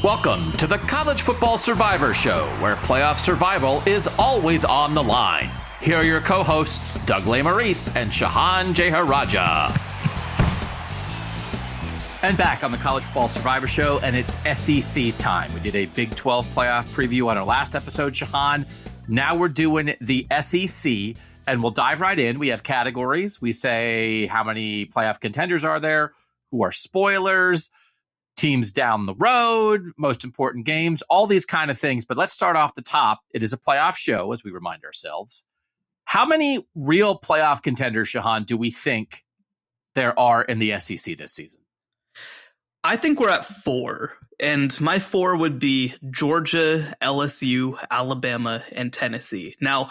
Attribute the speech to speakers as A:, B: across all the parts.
A: Welcome to the College Football Survivor Show, where playoff survival is always on the line. Here are your co-hosts, Doug Lesmerises and Shehan Jeyarajah. And back on the College Football Survivor Show, and it's SEC time. We did a Big 12 playoff preview on our last episode, Shehan. Now we're doing the SEC, and we'll dive right in. We have categories. We say how many playoff contenders are there, who are spoilers, teams down the road, most important games, all these kind of things. But let's start off the top. It is a playoff show, as we remind ourselves. How many real playoff contenders, Shehan, do we think there are in the SEC this season?
B: I think we're at 4. And my 4 would be Georgia, LSU, Alabama, and Tennessee. Now,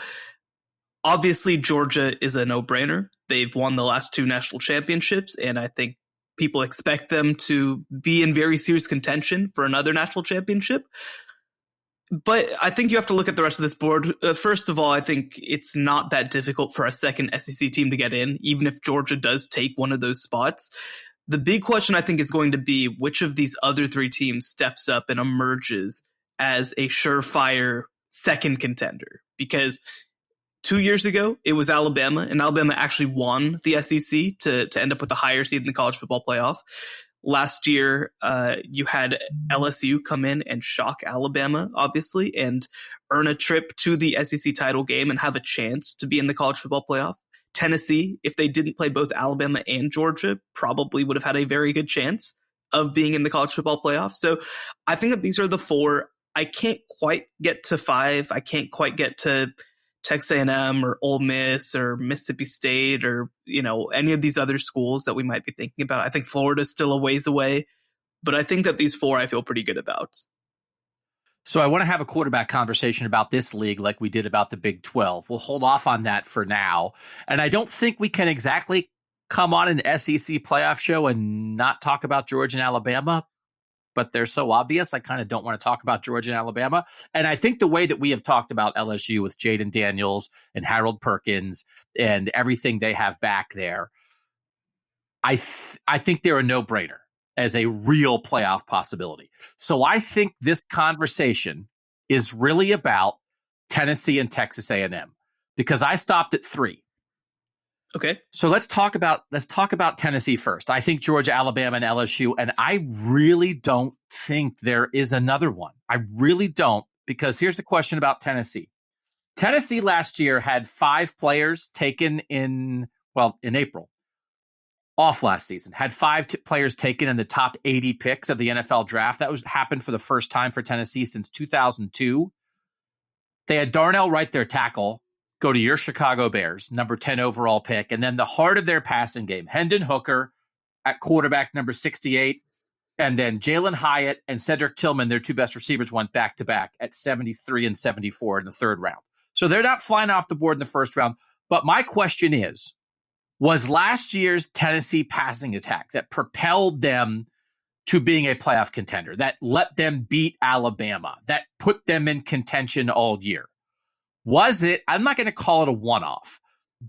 B: obviously, Georgia is a no-brainer. They've won the last 2 national championships, and I think people expect them to be in very serious contention for another national championship. But I think you have to look at the rest of this board. First of all, I think it's not that difficult for a second SEC team to get in, even if Georgia does take one of those spots. The big question, I think, is going to be which of these other 3 teams steps up and emerges as a surefire second contender. Because 2 years ago, it was Alabama, and Alabama actually won the SEC to end up with a higher seed in the college football playoff. Last year, you had LSU come in and shock Alabama, obviously, and earn a trip to the SEC title game and have a chance to be in the college football playoff. Tennessee, if they didn't play both Alabama and Georgia, probably would have had a very good chance of being in the college football playoff. So I think that these are the 4. I can't quite get to 5. I can't quite get to Texas A&M or Ole Miss or Mississippi State or, any of these other schools that we might be thinking about. I think Florida's still a ways away, but I think that these 4 I feel pretty good about.
A: So I want to have a quarterback conversation about this league like we did about the Big 12. We'll hold off on that for now. And I don't think we can exactly come on an SEC playoff show and not talk about Georgia and Alabama, but they're so obvious. I kind of don't want to talk about Georgia and Alabama. And I think the way that we have talked about LSU with Jaden Daniels and Harold Perkins and everything they have back there, I think they're a no-brainer as a real playoff possibility. So I think this conversation is really about Tennessee and Texas A&M because I stopped at 3.
B: Okay.
A: So let's talk about Tennessee first. I think Georgia, Alabama, and LSU, and I really don't think there is another one. I really don't, because here's the question about Tennessee. Tennessee last year had 5 players taken in April. Off last season, had 5 players taken in the top 80 picks of the NFL draft. That happened for the first time for Tennessee since 2002. They had Darnell Wright, their tackle, go to your Chicago Bears, number 10 overall pick. And then the heart of their passing game, Hendon Hooker at quarterback, number 68. And then Jalen Hyatt and Cedric Tillman, their 2 best receivers, went back-to-back at 73 and 74 in the 3rd round. So they're not flying off the board in the 1st round. But my question is, was last year's Tennessee passing attack that propelled them to being a playoff contender, that let them beat Alabama, that put them in contention all year? Was it, I'm not going to call it a one-off,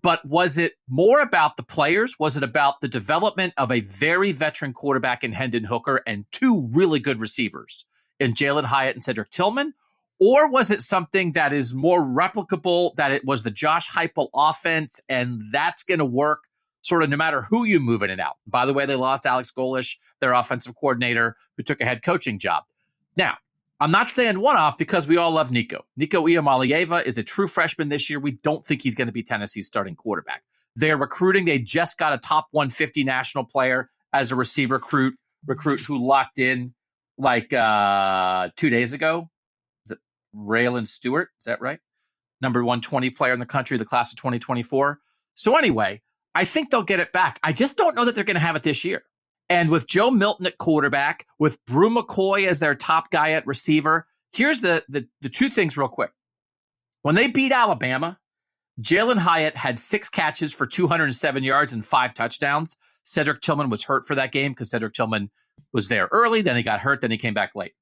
A: but was it more about the players? Was it about the development of a very veteran quarterback in Hendon Hooker and 2 really good receivers in Jalen Hyatt and Cedric Tillman? Or was it something that is more replicable, that it was the Josh Heupel offense and that's going to work sort of no matter who you move in and out? By the way, they lost Alex Golish, their offensive coordinator, who took a head coaching job. Now, I'm not saying one-off because we all love Nico. Nico Iamaleava is a true freshman this year. We don't think he's going to be Tennessee's starting quarterback. They're recruiting. They just got a top 150 national player as a receiver recruit who locked in like 2 days ago. Is it Raylan Stewart? Is that right? Number 120 player in the country, the class of 2024. So anyway, I think they'll get it back. I just don't know that they're going to have it this year. And with Joe Milton at quarterback, with Brew McCoy as their top guy at receiver, here's the 2 things real quick. When they beat Alabama, Jalen Hyatt had 6 catches for 207 yards and 5 touchdowns. Cedric Tillman was hurt for that game because Cedric Tillman was there early, then he got hurt, then he came back late.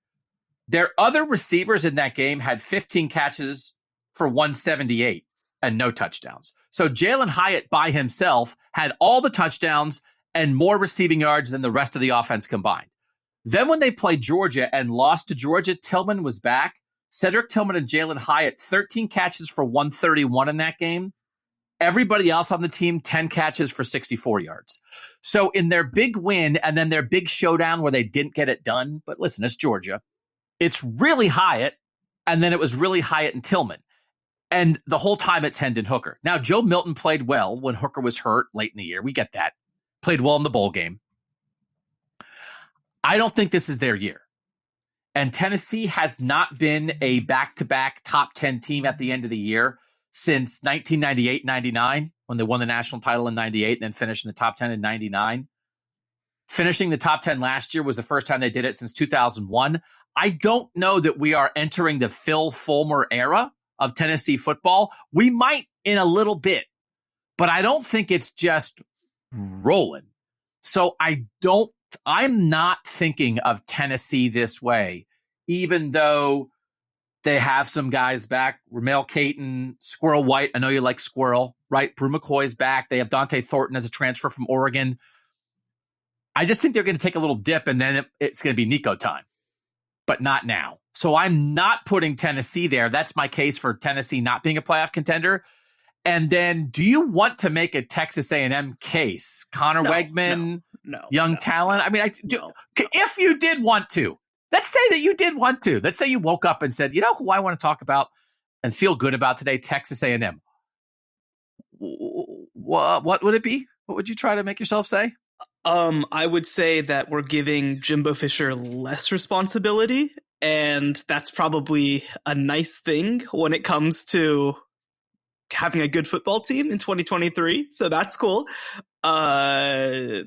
A: Their other receivers in that game had 15 catches for 178 and no touchdowns. So Jalen Hyatt by himself had all the touchdowns and more receiving yards than the rest of the offense combined. Then when they played Georgia and lost to Georgia, Tillman was back. Cedric Tillman and Jalen Hyatt, 13 catches for 131 in that game. Everybody else on the team, 10 catches for 64 yards. So in their big win and then their big showdown where they didn't get it done, but listen, it's Georgia. It's really Hyatt, and then it was really Hyatt and Tillman. And the whole time it's Hendon Hooker. Now, Joe Milton played well when Hooker was hurt late in the year. We get that. Played well in the bowl game. I don't think this is their year. And Tennessee has not been a back-to-back top 10 team at the end of the year since 1998-99, when they won the national title in 98 and then finished in the top 10 in 99. Finishing the top 10 last year was the first time they did it since 2001. I don't know that we are entering the Phil Fulmer era of Tennessee football. We might in a little bit, but I don't think it's just rolling. So I'm not thinking of Tennessee this way, even though they have some guys back. Ramel Caton, Squirrel White. I know you like Squirrel, right? Brew McCoy's back. They have Dante Thornton as a transfer from Oregon. I just think they're going to take a little dip, and then it's going to be Nico time, but not now. So I'm not putting Tennessee there. That's my case for Tennessee not being a playoff contender. And then do you want to make a Texas A&M case? Connor Wegman, young talent? I mean, if you did want to, let's say that you did want to. Let's say you woke up and said, you know who I want to talk about and feel good about today? Texas A&M. What would it be? What would you try to make yourself say?
B: I would say that we're giving Jimbo Fisher less responsibility, and that's probably a nice thing when it comes to having a good football team in 2023. So that's cool. I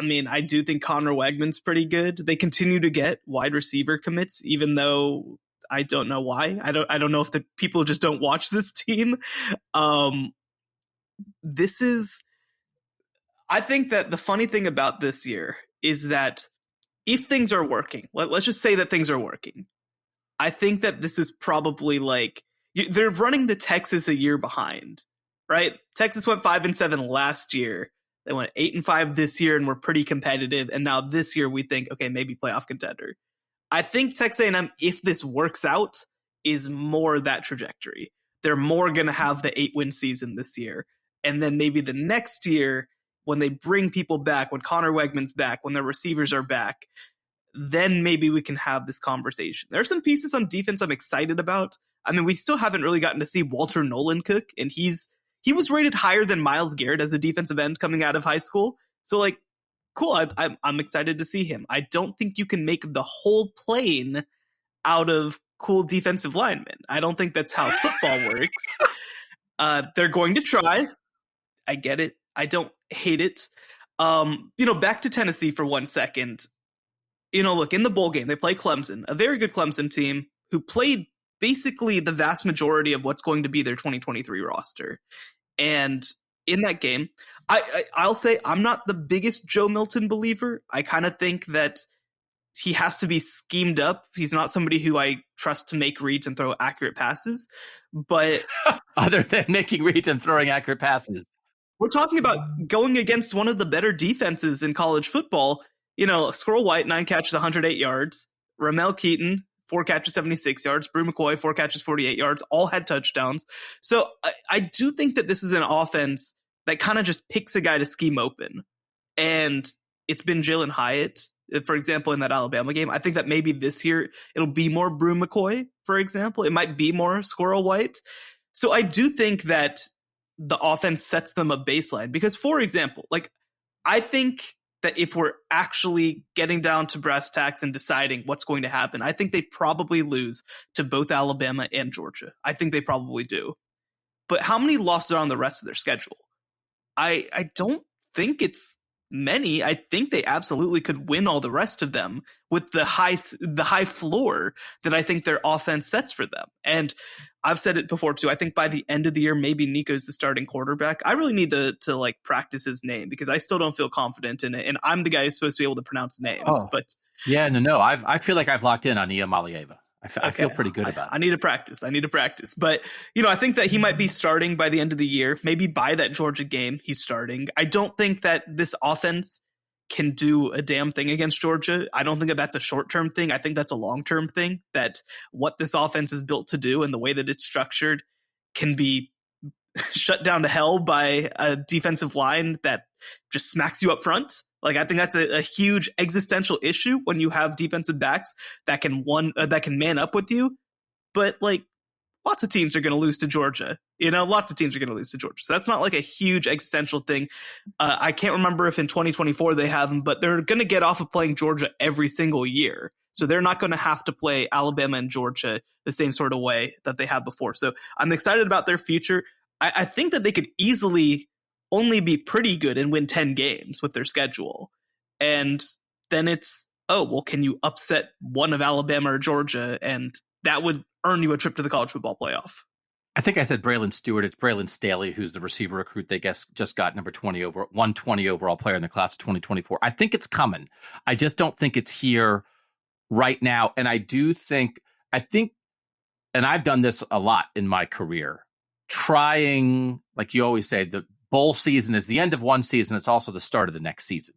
B: mean, I do think Connor Wegman's pretty good. They continue to get wide receiver commits, even though I don't know why. I don't know if the people just don't watch this team. I think that the funny thing about this year is that if things are working, let's just say that things are working. I think that this is probably like they're running the Texas a year behind, right? Texas went 5-7 last year. They went 8-5 this year and were pretty competitive. And now this year we think, okay, maybe playoff contender. I think Texas A&M, if this works out, is more that trajectory. They're more going to have the 8-win season this year. And then maybe the next year, when they bring people back, when Connor Wegman's back, when their receivers are back, then maybe we can have this conversation. There are some pieces on defense I'm excited about. I mean, we still haven't really gotten to see Walter Nolan cook, and he was rated higher than Myles Garrett as a defensive end coming out of high school. So, like, cool, I'm excited to see him. I don't think you can make the whole plane out of cool defensive linemen. I don't think that's how football works. They're going to try. I get it. I don't hate it. Back to Tennessee for 1 second. Look, in the bowl game, they play Clemson, a very good Clemson team who played basically the vast majority of what's going to be their 2023 roster. And in that game, I'll say I'm not the biggest Joe Milton believer. I kind of think that he has to be schemed up. He's not somebody who I trust to make reads and throw accurate passes. But
A: other than making reads and throwing accurate passes,
B: we're talking about going against one of the better defenses in college football. Squirrel White, 9 catches, 108 yards. Ramel Keaton, 4 catches, 76 yards. Brew McCoy, 4 catches, 48 yards. All had touchdowns. So I do think that this is an offense that kind of just picks a guy to scheme open. And it's been Jalen Hyatt, for example, in that Alabama game. I think that maybe this year it'll be more Brew McCoy, for example. It might be more Squirrel White. So I do think that the offense sets them a baseline. Because, for example, I think that if we're actually getting down to brass tacks and deciding what's going to happen, I think they probably lose to both Alabama and Georgia. I think they probably do. But how many losses are on the rest of their schedule? I don't think it's many. I think they absolutely could win all the rest of them with the high floor that I think their offense sets for them. And I've said it before too. I think by the end of the year, maybe Nico's the starting quarterback. I really need to practice his name because I still don't feel confident in it. And I'm the guy who's supposed to be able to pronounce names. But
A: yeah, no. I feel like I've locked in on Nia Malieva. I feel pretty good about it.
B: I need to practice. But, I think that he might be starting by the end of the year. Maybe by that Georgia game, he's starting. I don't think that this offense can do a damn thing against Georgia. I don't think that that's a short-term thing. I think that's a long-term thing, that what this offense is built to do and the way that it's structured can be shut down to hell by a defensive line that just smacks you up front. Like, I think that's a huge existential issue when you have defensive backs that can man up with you. But like, lots of teams are going to lose to Georgia. Lots of teams are going to lose to Georgia. So that's not like a huge existential thing. I can't remember if in 2024 they have them, but they're going to get off of playing Georgia every single year. So they're not going to have to play Alabama and Georgia the same sort of way that they have before. So I'm excited about their future. I think that they could easily only be pretty good and win 10 games with their schedule. And then it's, can you upset one of Alabama or Georgia? And that would earn you a trip to the college football playoff.
A: I think I said Braylon Stewart. It's Braylon Staley, who's the receiver recruit they just got number 120 overall player in the class of 2024. I think it's coming. I just don't think it's here right now. And I think, and I've done this a lot in my career, trying, like you always say, the bowl season is the end of one season. It's also the start of the next season.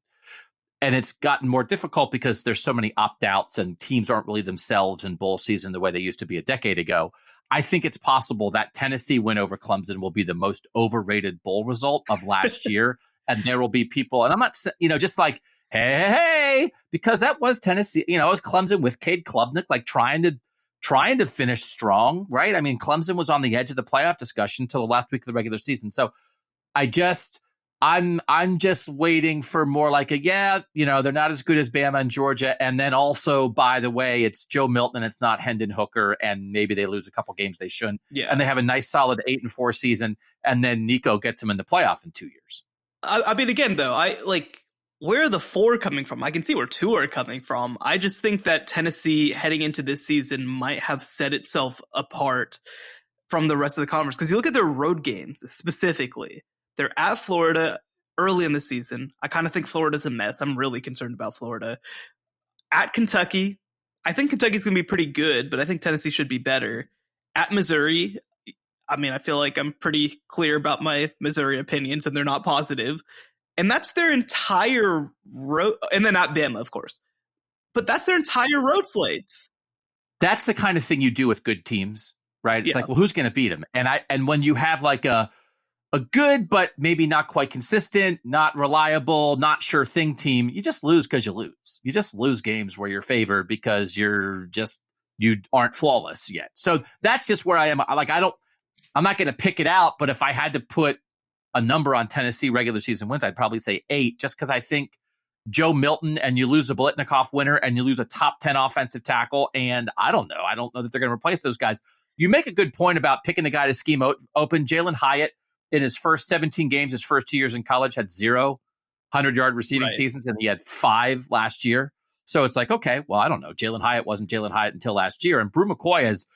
A: And it's gotten more difficult because there's so many opt-outs and teams aren't really themselves in bowl season the way they used to be a decade ago. I think it's possible that Tennessee win over Clemson will be the most overrated bowl result of last year. And there will be people, and I'm not, just like, hey, because that was Tennessee, it was Clemson with Cade Klubnik, like trying to finish strong, right? I mean, Clemson was on the edge of the playoff discussion until the last week of the regular season. So I'm just waiting for more like they're not as good as Bama and Georgia. And then also, by the way, it's Joe Milton, it's not Hendon Hooker, and maybe they lose a couple games they shouldn't.
B: Yeah.
A: And they have a nice solid 8-4 season, and then Nico gets them in the playoff in 2 years.
B: I mean, again, though, where are the 4 coming from? I can see where 2 are coming from. I just think that Tennessee heading into this season might have set itself apart from the rest of the conference. Because you look at their road games specifically. They're at Florida early in the season. I kind of think Florida's a mess. I'm really concerned about Florida. At Kentucky, I think Kentucky's going to be pretty good, but I think Tennessee should be better. At Missouri, I mean, I feel like I'm pretty clear about my Missouri opinions, and they're not positive. And that's their entire road. And then at Bama, of course. But that's their entire road slates.
A: That's the kind of thing you do with good teams, right? It's like, well, who's going to beat them? And when you have like a good, but maybe not quite consistent, not reliable, not sure thing team, you just lose because you lose. You just lose games where you're favored because you aren't flawless yet. So that's just where I am. I'm not going to pick it out, but if I had to put a number on Tennessee regular season wins, I'd probably say 8, just because I think Joe Milton, and you lose a Biletnikoff winner, and you lose a top 10 offensive tackle, and I don't know that they're going to replace those guys. You make a good point about picking the guy to scheme open. Jalen Hyatt, in his first 17 games, his first 2 years in college, had 0 100-yard receiving seasons, and he had 5 last year. So it's like, okay, well, I don't know. Jalen Hyatt wasn't Jalen Hyatt until last year, and Brew McCoy has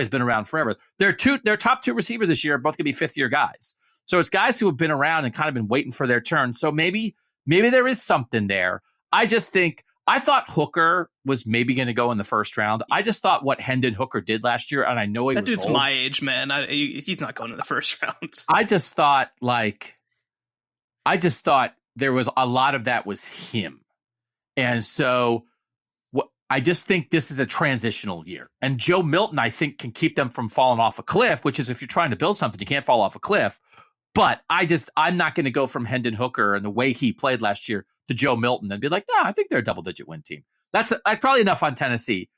A: been around forever. Their top 2 receivers this year are both going to be fifth-year guys. So it's guys who have been around and kind of been waiting for their turn. So maybe there is something there. I thought Hooker was maybe going to go in the first round. I just thought what Hendon Hooker did last year, and I know he was
B: dude's
A: old.
B: My age, man. He's not going in the first round.
A: I just thought there was a lot of that was him. And so I just think this is a transitional year. And Joe Milton, I think, can keep them from falling off a cliff, which is if you're trying to build something, you can't fall off a cliff. But I'm not going to go from Hendon Hooker and the way he played last year to Joe Milton and be like, no, I think they're a double-digit win team. That's probably enough on Tennessee.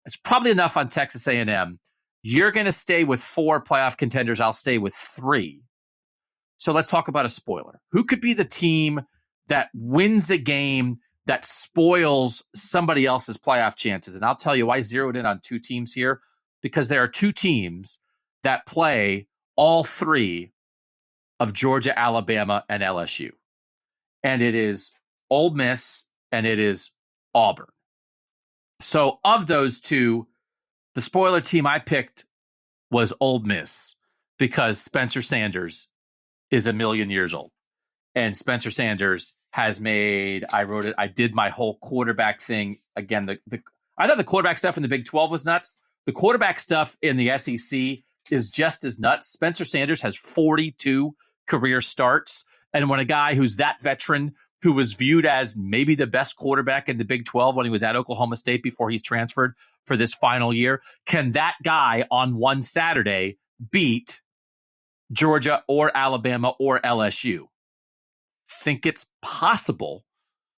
A: It's probably enough on Texas A&M. You're going to stay with 4 playoff contenders. I'll stay with 3. So let's talk about a spoiler. Who could be the team that wins a game that spoils somebody else's playoff chances? And I'll tell you, I zeroed in on 2 teams here because there are 2 teams that play all 3 of Georgia, Alabama, and LSU. And it is Ole Miss and it is Auburn. So of those 2, the spoiler team I picked was Ole Miss because Spencer Sanders is a million years old. And Spencer Sanders has made, I did my whole quarterback thing. Again, I thought the quarterback stuff in the Big 12 was nuts. The quarterback stuff in the SEC is just as nuts. Spencer Sanders has 42 career starts. And when a guy who's that veteran who was viewed as maybe the best quarterback in the Big 12 when he was at Oklahoma State before he's transferred for this final year. Can that guy on one Saturday beat Georgia or Alabama or LSU? Think it's possible.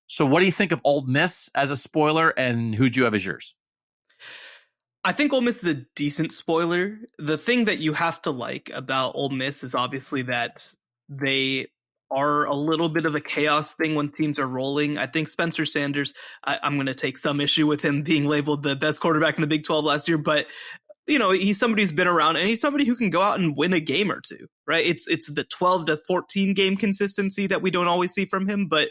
A: So what do you think of Ole Miss as a spoiler, and who'd you have as yours?
B: I think Ole Miss is a decent spoiler. The thing that you have to like about Ole Miss is obviously that they are a little bit of a chaos thing when teams are rolling. I think Spencer Sanders, I'm going to take some issue with him being labeled the best quarterback in the Big 12 last year, but he's somebody who's been around, and he's somebody who can go out and win a game or two, right? It's the 12 to 14 game consistency that we don't always see from him, but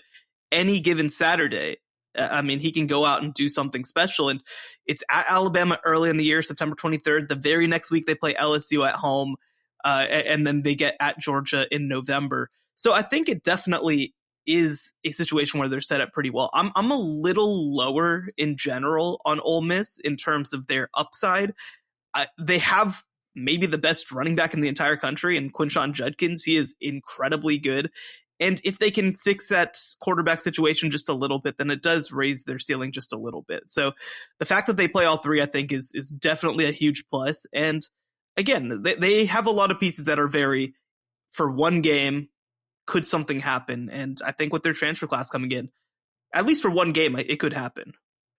B: any given Saturday, he can go out and do something special. And it's at Alabama early in the year, September 23rd. The very next week they play LSU at home, and then they get at Georgia in November. So I think it definitely is a situation where they're set up pretty well. I'm a little lower in general on Ole Miss in terms of their upside. They have maybe the best running back in the entire country, and Quinshon Judkins. He is incredibly good. And if they can fix that quarterback situation just a little bit, then it does raise their ceiling just a little bit. So the fact that they play all three, I think, is definitely a huge plus. And again, they have a lot of pieces that are very, for one game, could something happen? And I think with their transfer class coming in, at least for one game, it could happen.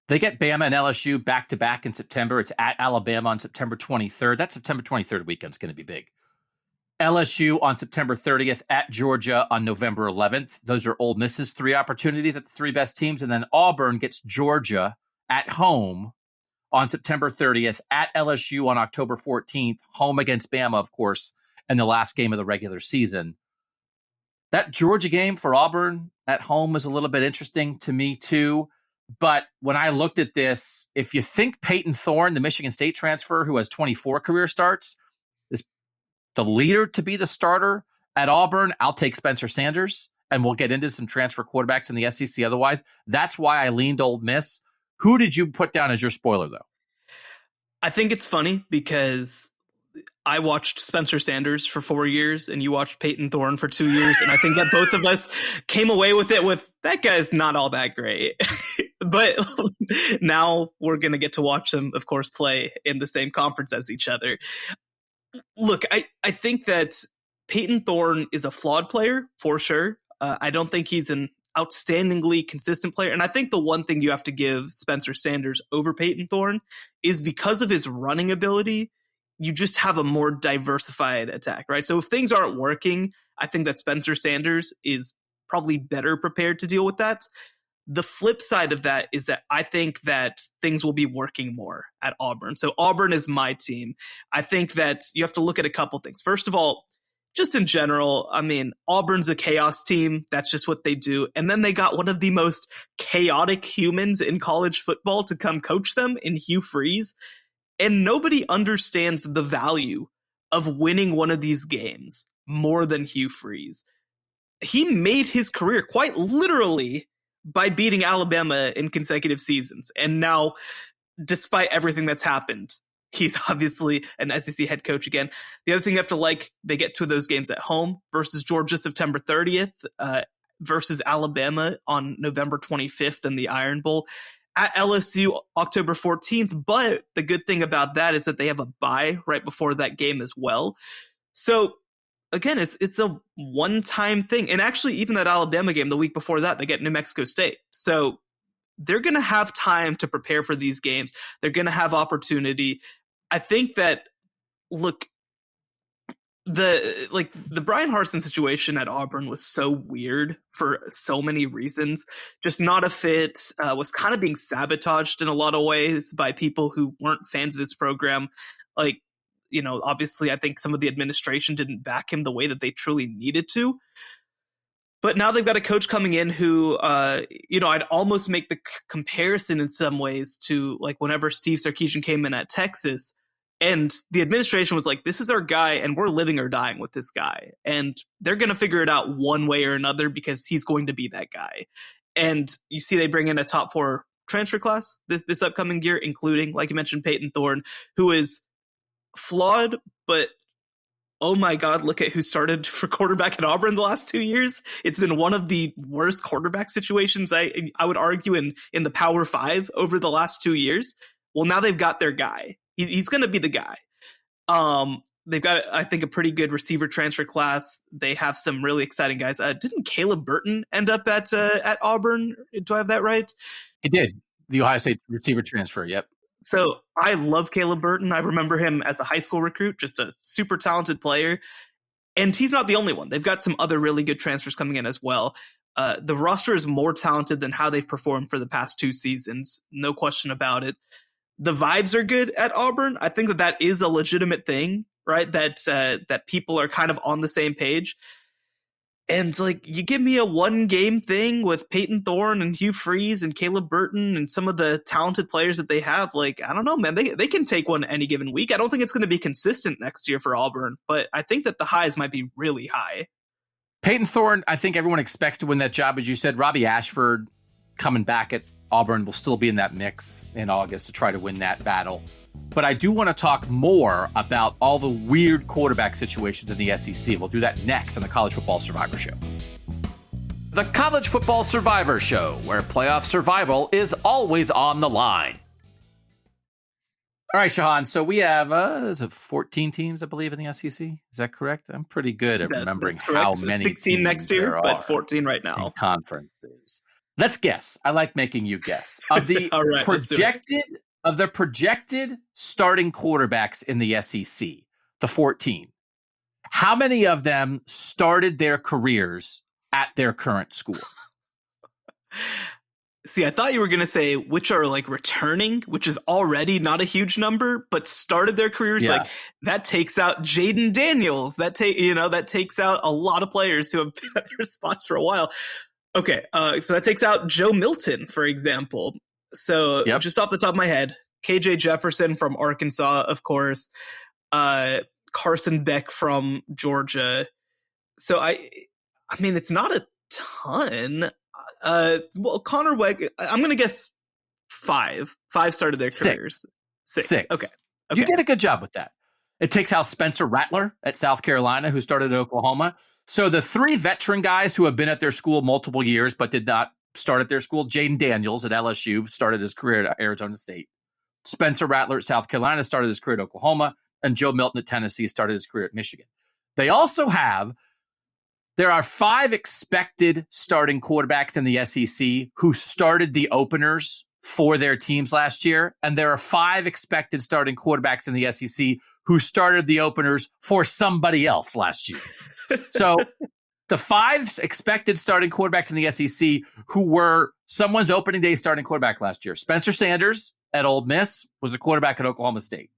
A: They get Bama and LSU back-to-back in September. It's at Alabama on September 23rd. That September 23rd weekend's going to be big. LSU on September 30th, at Georgia on November 11th. Those are Ole Miss's three opportunities at the three best teams. And then Auburn gets Georgia at home on September 30th, at LSU on October 14th, home against Bama, of course, and the last game of the regular season. That Georgia game for Auburn at home was a little bit interesting to me, too. But when I looked at this, if you think Peyton Thorne, the Michigan State transfer, who has 24 career starts, is the leader to be the starter at Auburn, I'll take Spencer Sanders, and we'll get into some transfer quarterbacks in the SEC otherwise. That's why I leaned Ole Miss. Who did you put down as your spoiler, though?
B: I think it's funny because I watched Spencer Sanders for 4 years and you watched Peyton Thorne for 2 years. And I think that both of us came away with it with, that guy's not all that great. But now we're going to get to watch them, of course, play in the same conference as each other. Look, I think that Peyton Thorne is a flawed player for sure. I don't think he's an outstandingly consistent player. And I think the one thing you have to give Spencer Sanders over Peyton Thorne is because of his running ability, you just have a more diversified attack, right? So if things aren't working, I think that Spencer Sanders is probably better prepared to deal with that. The flip side of that is that I think that things will be working more at Auburn. So Auburn is my team. I think that you have to look at a couple things. First of all, just in general, Auburn's a chaos team. That's just what they do. And then they got one of the most chaotic humans in college football to come coach them in Hugh Freeze. And nobody understands the value of winning one of these games more than Hugh Freeze. He made his career quite literally by beating Alabama in consecutive seasons. And now, despite everything that's happened, he's obviously an SEC head coach again. The other thing you have to they get two of those games at home versus Georgia September 30th, versus Alabama on November 25th in the Iron Bowl. At LSU, October 14th. But the good thing about that is that they have a bye right before that game as well. So again, it's a one-time thing. And actually, even that Alabama game, the week before that, they get New Mexico State. So they're going to have time to prepare for these games. They're going to have opportunity. I think that, look, the Brian Harsin situation at Auburn was so weird for so many reasons. Just not a fit, was kind of being sabotaged in a lot of ways by people who weren't fans of his program. Obviously I think some of the administration didn't back him the way that they truly needed to. But now they've got a coach coming in who, I'd almost make the comparison in some ways to like whenever Steve Sarkisian came in at Texas. And the administration was like, this is our guy and we're living or dying with this guy. And they're going to figure it out one way or another because he's going to be that guy. And you see they bring in a top 4 transfer class this upcoming year, including, like you mentioned, Peyton Thorne, who is flawed, but oh my God, look at who started for quarterback at Auburn the last 2 years. It's been one of the worst quarterback situations, I would argue, in the Power 5 over the last 2 years. Well, now they've got their guy. He's going to be the guy. They've got, I think, a pretty good receiver transfer class. They have some really exciting guys. Didn't Caleb Burton end up at Auburn? Do I have that right?
A: He did. The Ohio State receiver transfer. Yep.
B: So I love Caleb Burton. I remember him as a high school recruit, just a super talented player. And he's not the only one. They've got some other really good transfers coming in as well. The roster is more talented than how they've performed for the past 2 seasons. No question about it. The vibes are good at Auburn. I think that is a legitimate thing, right? That people are kind of on the same page. And like, you give me a 1-game thing with Peyton Thorne and Hugh Freeze and Caleb Burton and some of the talented players that they have. Like, I don't know, man, they can take one any given week. I don't think it's going to be consistent next year for Auburn, but I think that the highs might be really high.
A: Peyton Thorne, I think everyone expects to win that job. As you said, Robbie Ashford coming back at Auburn will still be in that mix in August to try to win that battle. But I do want to talk more about all the weird quarterback situations in the SEC. We'll do that next on the College Football Survivor Show. The College Football Survivor Show, where playoff survival is always on the line. All right, Shehan. So we have 14 teams, I believe, in the SEC. Is that correct? I'm pretty good at remembering how many
B: 16 next year, but 14 right now.
A: In conferences. Let's guess. I like making you guess. Of the projected starting quarterbacks in the SEC, the 14, how many of them started their careers at their current school?
B: See, I thought you were going to say which are like returning, which is already not a huge number, but started their careers. Yeah. Like that takes out Jaden Daniels. That takes out a lot of players who have been at their spots for a while. Okay, so that takes out Joe Milton, for example. So just off the top of my head, KJ Jefferson from Arkansas, of course, Carson Beck from Georgia. So I mean, it's not a ton. Well, Connor Weg, I'm going to guess 5. 5 started their careers. 6. Okay.
A: You did a good job with that. It takes out Spencer Rattler at South Carolina, who started at Oklahoma. So the 3 veteran guys who have been at their school multiple years but did not start at their school, Jaden Daniels at LSU started his career at Arizona State. Spencer Rattler at South Carolina started his career at Oklahoma. And Joe Milton at Tennessee started his career at Michigan. They also there are 5 expected starting quarterbacks in the SEC who started the openers for their teams last year. And there are 5 expected starting quarterbacks in the SEC who started the openers for somebody else last year. So the 5 expected starting quarterbacks in the SEC who were someone's opening day starting quarterback last year. Spencer Sanders at Ole Miss was the quarterback at Oklahoma State.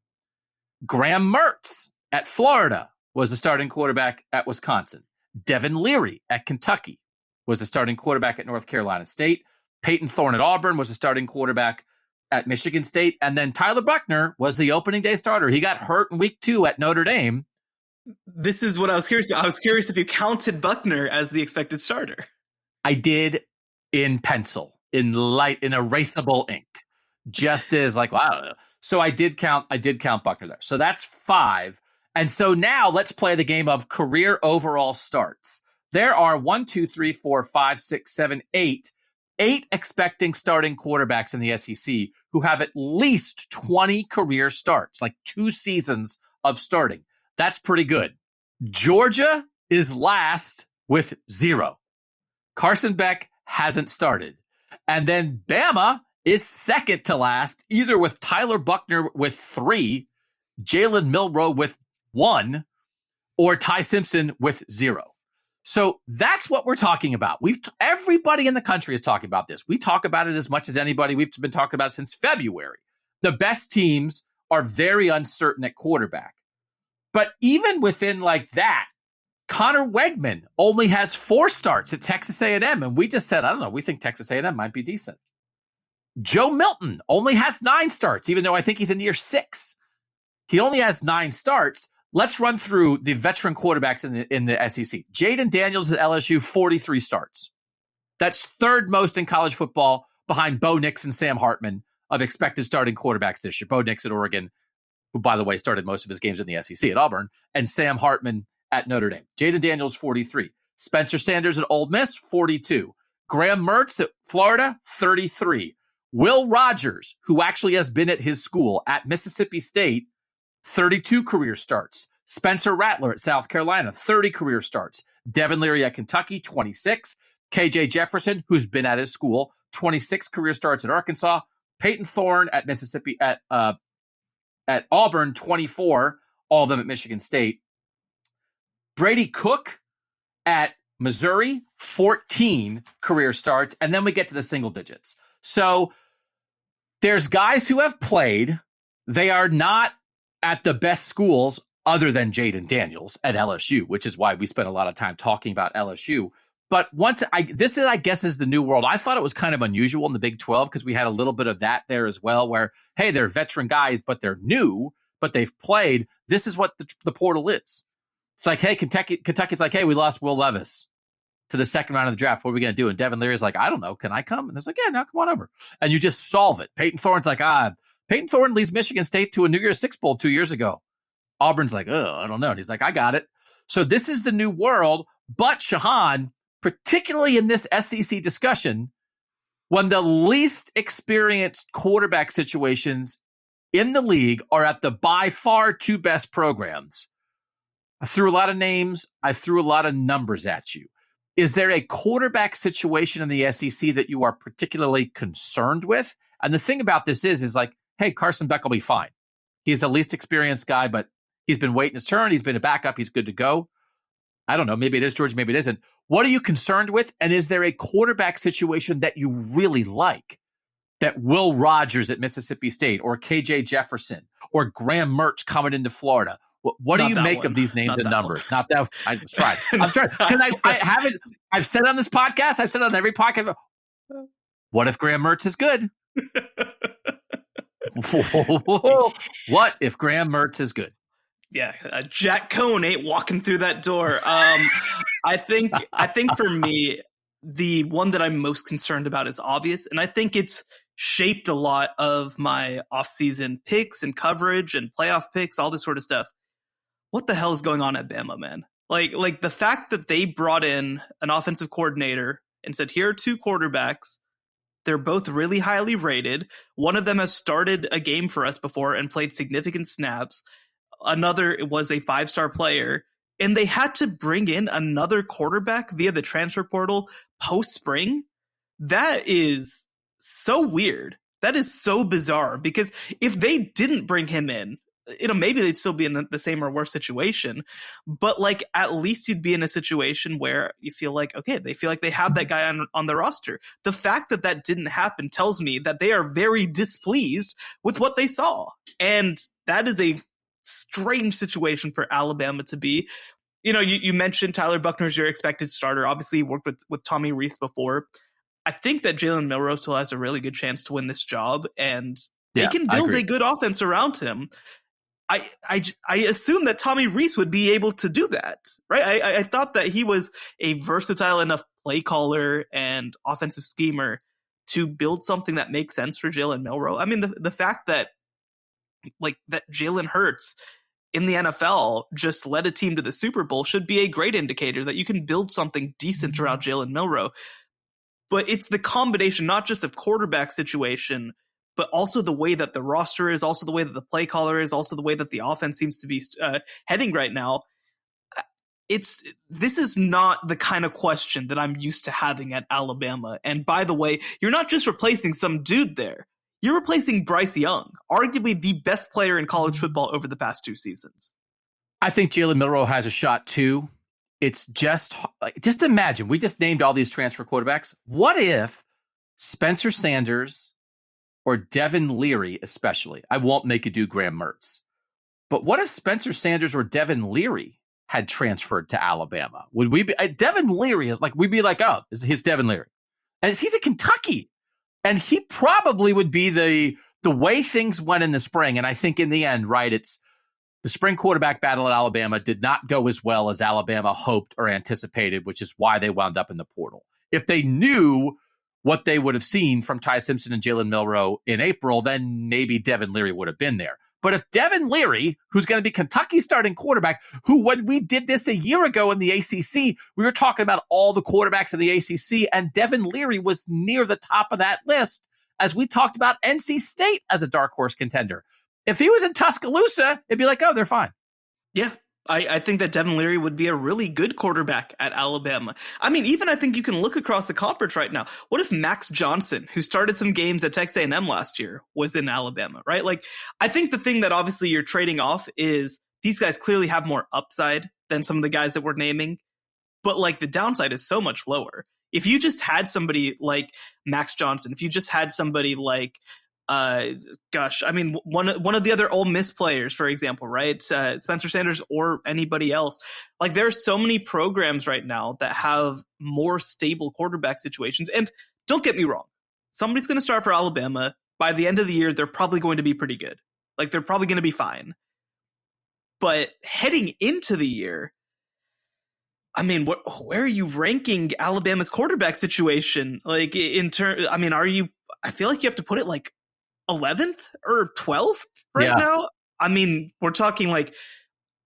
A: Graham Mertz at Florida was the starting quarterback at Wisconsin. Devin Leary at Kentucky was the starting quarterback at North Carolina State. Peyton Thorne at Auburn was the starting quarterback at Michigan State. And then Tyler Buchner was the opening day starter. He got hurt in week 2 at Notre Dame.
B: This is what I was curious about. I was curious if you counted Buchner as the expected starter.
A: I did in pencil, in erasable ink, just as like, wow. So I did count Buchner there. So that's 5. And so now let's play the game of career overall starts. There are 1, 2, 3, 4, 5, 6, 7, 8 expecting starting quarterbacks in the SEC who have at least 20 career starts, like 2 seasons of starting. That's pretty good. Georgia is last with 0. Carson Beck hasn't started. And then Bama is second to last, either with Tyler Buchner with 3, Jalen Milroe with 1, or Ty Simpson with 0. So that's what we're talking about. Everybody in the country is talking about this. We talk about it as much as anybody. We've been talking about it since February. The best teams are very uncertain at quarterback. But even within like that, Connor Wegman only has 4 starts at Texas A&M. And we just said, I don't know, we think Texas A&M might be decent. Joe Milton only has 9 starts, even though I think he's in year 6. He only has 9 starts. Let's run through the veteran quarterbacks in the SEC. Jaden Daniels at LSU, 43 starts. That's 3rd most in college football behind Bo Nix and Sam Hartman of expected starting quarterbacks this year. Bo Nix at Oregon, who, by the way, started most of his games in the SEC at Auburn, and Sam Hartman at Notre Dame. Jaden Daniels, 43. Spencer Sanders at Ole Miss, 42. Graham Mertz at Florida, 33. Will Rogers, who actually has been at his school at Mississippi State, 32 career starts. Spencer Rattler at South Carolina, 30 career starts. Devin Leary at Kentucky, 26. KJ Jefferson, who's been at his school, 26 career starts at Arkansas. Peyton Thorne at Mississippi at Auburn, 24, all of them at Michigan State. Brady Cook at Missouri, 14 career starts, and then we get to the single digits. So there's guys who have played. They are not at the best schools other than Jaden Daniels at LSU, which is why we spent a lot of time talking about LSU. But this is, I guess, is the new world. I thought it was kind of unusual in the Big 12 because we had a little bit of that there as well, where, hey, they're veteran guys, but they're new, but they've played. This is what the portal is. It's like, hey, Kentucky's like, hey, we lost Will Levis to the second round of the draft. What are we going to do? And Devin Leary's like, I don't know. Can I come? And it's like, yeah, no, come on over. And you just solve it. Peyton Thorne's like, Peyton Thorne leads Michigan State to a New Year's Six Bowl 2 years ago. Auburn's like, I don't know. And he's like, I got it. So this is the new world. But Shehan, particularly in this SEC discussion, when the least experienced quarterback situations in the league are at the by far two best programs. I threw a lot of names. I threw a lot of numbers at you. Is there a quarterback situation in the SEC that you are particularly concerned with? And the thing about this is like, hey, Carson Beck will be fine. He's the least experienced guy, but he's been waiting his turn. He's been a backup. He's good to go. I don't know. Maybe it is Georgia. Maybe it isn't. What are you concerned with? And is there a quarterback situation that you really like? That Will Rogers at Mississippi State or KJ Jefferson or Graham Mertz coming into Florida? What do you make of these names and numbers? Not that I was trying. I'm trying because I haven't. I've said on this podcast. I've said on every podcast. What if Graham Mertz is good? What if Graham Mertz is good?
B: Yeah, Jack Cohn ain't walking through that door. I think for me, the one that I'm most concerned about is obvious, and I think it's shaped a lot of my offseason picks and coverage and playoff picks, all this sort of stuff. What the hell is going on at Bama, man? Like the fact that they brought in an offensive coordinator and said, here are two quarterbacks. They're both really highly rated. One of them has started a game for us before and played significant snaps. Another was a 5-star player. And they had to bring in another quarterback via the transfer portal post-spring. That is so weird. That is so bizarre, because if they didn't bring him in, maybe they'd still be in the same or worse situation, but like at least you'd be in a situation where you feel like, okay, they feel like they have that guy on their roster. The fact that that didn't happen tells me that they are very displeased with what they saw. And that is a strange situation for Alabama to be. You mentioned Tyler Buckner's your expected starter. Obviously, he worked with Tommy Rees before. I think that Jalen Milroe still has a really good chance to win this job, and they can build a good offense around him. I assume that Tommy Rees would be able to do that, right? I thought that he was a versatile enough play caller and offensive schemer to build something that makes sense for Jalen Milroe. I mean, the fact that Jalen Hurts in the NFL just led a team to the Super Bowl should be a great indicator that you can build something decent around Jalen Milroe. But it's the combination, not just of quarterback situation, but also the way that the roster is, also the way that the play caller is, also the way that the offense seems to be heading right now. This is not the kind of question that I'm used to having at Alabama. And by the way, you're not just replacing some dude there. You're replacing Bryce Young, arguably the best player in college football over the past 2 seasons.
A: I think Jalen Milroe has a shot too. It's just imagine, we just named all these transfer quarterbacks. What if Spencer Sanders or Devin Leary, especially, I won't make you do Graham Mertz, but what if Spencer Sanders or Devin Leary had transferred to Alabama? Would we be, Devin Leary is like, we'd be like, oh, he's Devin Leary. And he's at Kentucky. And he probably would be the way things went in the spring. And I think in the end, right, it's the spring quarterback battle at Alabama did not go as well as Alabama hoped or anticipated, which is why they wound up in the portal. If they knew what they would have seen from Ty Simpson and Jalen Milroe in April, then maybe Devin Leary would have been there. But if Devin Leary, who's going to be Kentucky's starting quarterback, who when we did this a year ago in the ACC, we were talking about all the quarterbacks in the ACC, and Devin Leary was near the top of that list as we talked about NC State as a dark horse contender. If he was in Tuscaloosa, it'd be like, oh, they're fine.
B: Yeah. I think that Devin Leary would be a really good quarterback at Alabama. I mean, even I think you can look across the conference right now. What if Max Johnson, who started some games at Texas A&M last year, was in Alabama, right? Like, I think the thing that obviously you're trading off is these guys clearly have more upside than some of the guys that we're naming, but like the downside is so much lower. If you just had somebody like Max Johnson, if you just had somebody like one of the other Ole Miss players, for example, right? Spencer Sanders or anybody else. Like, there are so many programs right now that have more stable quarterback situations. And don't get me wrong, somebody's going to start for Alabama. By the end of the year, they're probably going to be pretty good. Like, they're probably going to be fine. But heading into the year, I mean, where are you ranking Alabama's quarterback situation? Like, I feel like you have to put it like 11th or 12th now. I mean, we're talking like,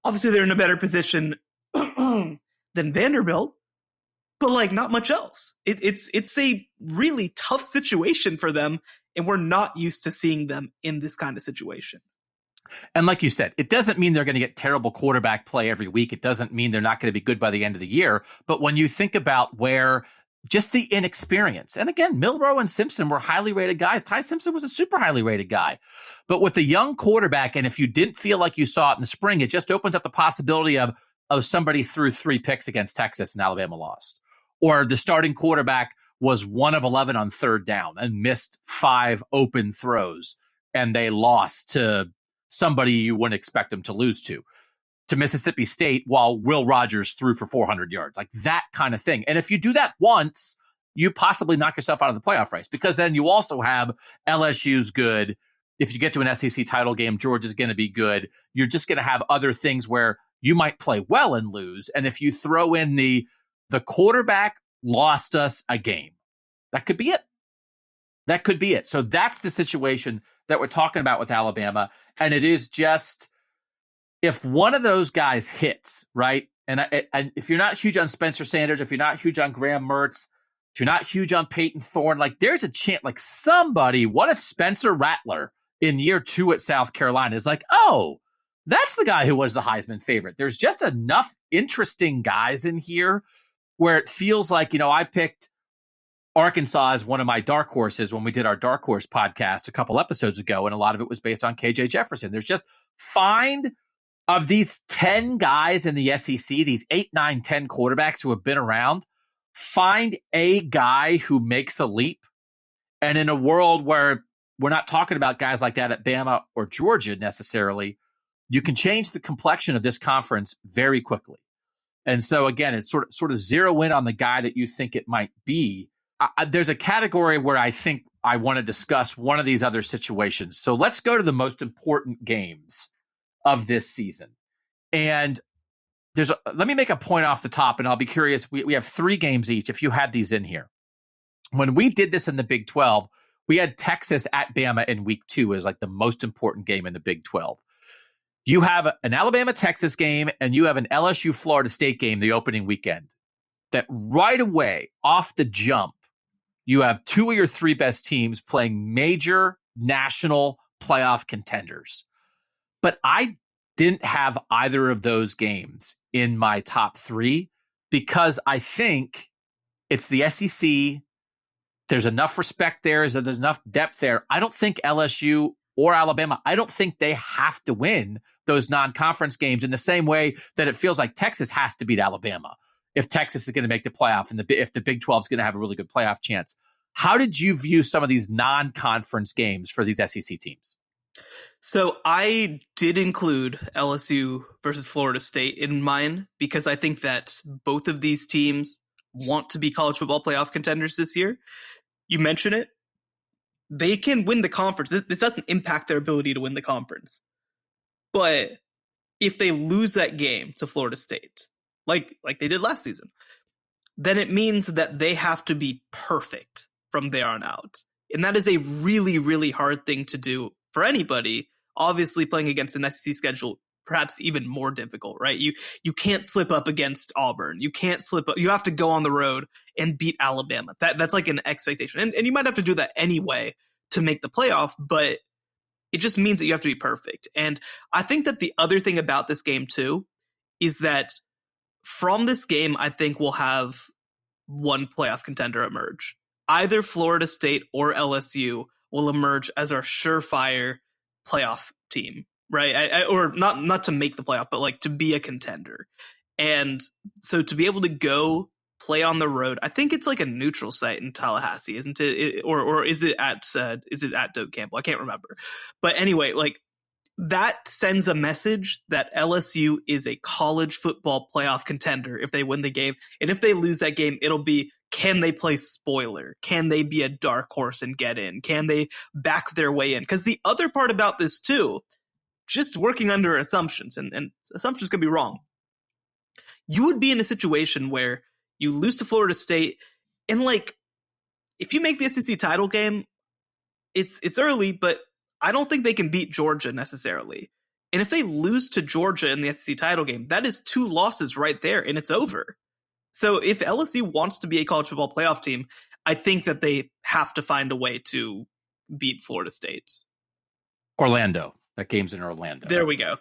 B: obviously they're in a better position than Vanderbilt, but like not much else. It's a really tough situation for them, and we're not used to seeing them in this kind of situation.
A: And like you said, it doesn't mean they're going to get terrible quarterback play every week. It doesn't mean they're not going to be good by the end of the year. But when you think about where just the inexperience. And again, Milroe and Simpson were highly rated guys. Ty Simpson was a super highly rated guy. But with a young quarterback, and if you didn't feel like you saw it in the spring, it just opens up the possibility of somebody threw 3 picks against Texas and Alabama lost. Or the starting quarterback was 1 of 11 on third down and missed 5 open throws, and they lost to somebody you wouldn't expect them to lose to Mississippi State, while Will Rogers threw for 400 yards, like that kind of thing. And if you do that once, you possibly knock yourself out of the playoff race, because then you also have LSU's good. If you get to an SEC title game, Georgia's going to be good. You're just going to have other things where you might play well and lose. And if you throw in the quarterback lost us a game, that could be it. That could be it. So that's the situation that we're talking about with Alabama. And it is just, if one of those guys hits, right, and if you're not huge on Spencer Sanders, if you're not huge on Graham Mertz, if you're not huge on Peyton Thorne, like there's a chance, like somebody, what if Spencer Rattler in year 2 at South Carolina is like, oh, that's the guy who was the Heisman favorite. There's just enough interesting guys in here where it feels like, I picked Arkansas as one of my dark horses when we did our dark horse podcast a couple episodes ago, and a lot of it was based on KJ Jefferson. There's just of these 10 guys in the SEC, these 8, 9, 10 quarterbacks who have been around, find a guy who makes a leap. And in a world where we're not talking about guys like that at Bama or Georgia necessarily, you can change the complexion of this conference very quickly. And so again, it's sort of zero in on the guy that you think it might be. There's a category where I think I want to discuss one of these other situations. So let's go to the most important games of this season. And let me make a point off the top, and I'll be curious. We have 3 games each, if you had these in here. When we did this in the Big 12, we had Texas at Bama in week 2 as like the most important game in the Big 12. You have an Alabama-Texas game, and you have an LSU-Florida State game the opening weekend. That right away, off the jump, you have 2 of your 3 best teams playing major national playoff contenders. But I didn't have either of those games in my top 3 because I think it's the SEC. There's enough respect there. There's enough depth there. I don't think LSU or Alabama, I don't think they have to win those non-conference games in the same way that it feels like Texas has to beat Alabama if Texas is going to make the playoff and if the Big 12 is going to have a really good playoff chance. How did you view some of these non-conference games for these SEC teams?
B: So I did include LSU versus Florida State in mine because I think that both of these teams want to be college football playoff contenders this year. You mentioned it. They can win the conference. This doesn't impact their ability to win the conference. But if they lose that game to Florida State, like they did last season, then it means that they have to be perfect from there on out. And that is a really, really hard thing to do for anybody, Obviously, playing against an SEC schedule, perhaps even more difficult, right? You can't slip up against Auburn. You can't slip up. You have to go on the road and beat Alabama. That's like an expectation. And you might have to do that anyway to make the playoff, but it just means that you have to be perfect. And I think that the other thing about this game too is that from this game, I think we'll have one playoff contender emerge. Either Florida State or LSU will emerge as our surefire playoff team, right? Or not to make the playoff, but like to be a contender. And so to be able to go play on the road, I think it's like a neutral site in Tallahassee, isn't it? Or is it at Doak Campbell? I can't remember. But anyway, like that sends a message that LSU is a college football playoff contender if they win the game. And if they lose that game, it'll be, can they play spoiler? Can they be a dark horse and get in? Can they back their way in? Because the other part about this too, just working under assumptions, and assumptions can be wrong. You would be in a situation where you lose to Florida State, and like, if you make the SEC title game, it's early, but I don't think they can beat Georgia necessarily. And if they lose to Georgia in the SEC title game, that is 2 losses right there, and it's over. So if LSU wants to be a college football playoff team, I think that they have to find a way to beat Florida State.
A: Orlando. That game's in Orlando.
B: There we go.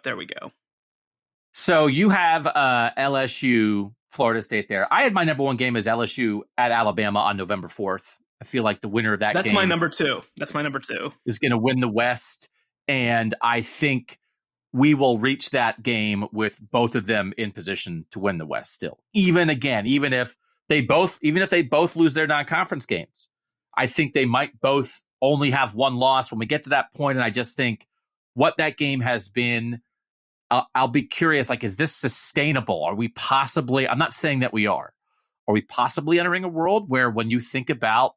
A: So you have LSU, Florida State there. I had my number 1 game as LSU at Alabama on November 4th. I feel like the winner of that game.
B: That's my number 2.
A: Is going to win the West. And I think we will reach that game with both of them in position to win the West still. Even if they both lose their non-conference games, I think they might both only have 1 loss when we get to that point. And I just think what that game has been, I'll be curious, like, is this sustainable? Are we possibly, I'm not saying that we are we possibly entering a world where when you think about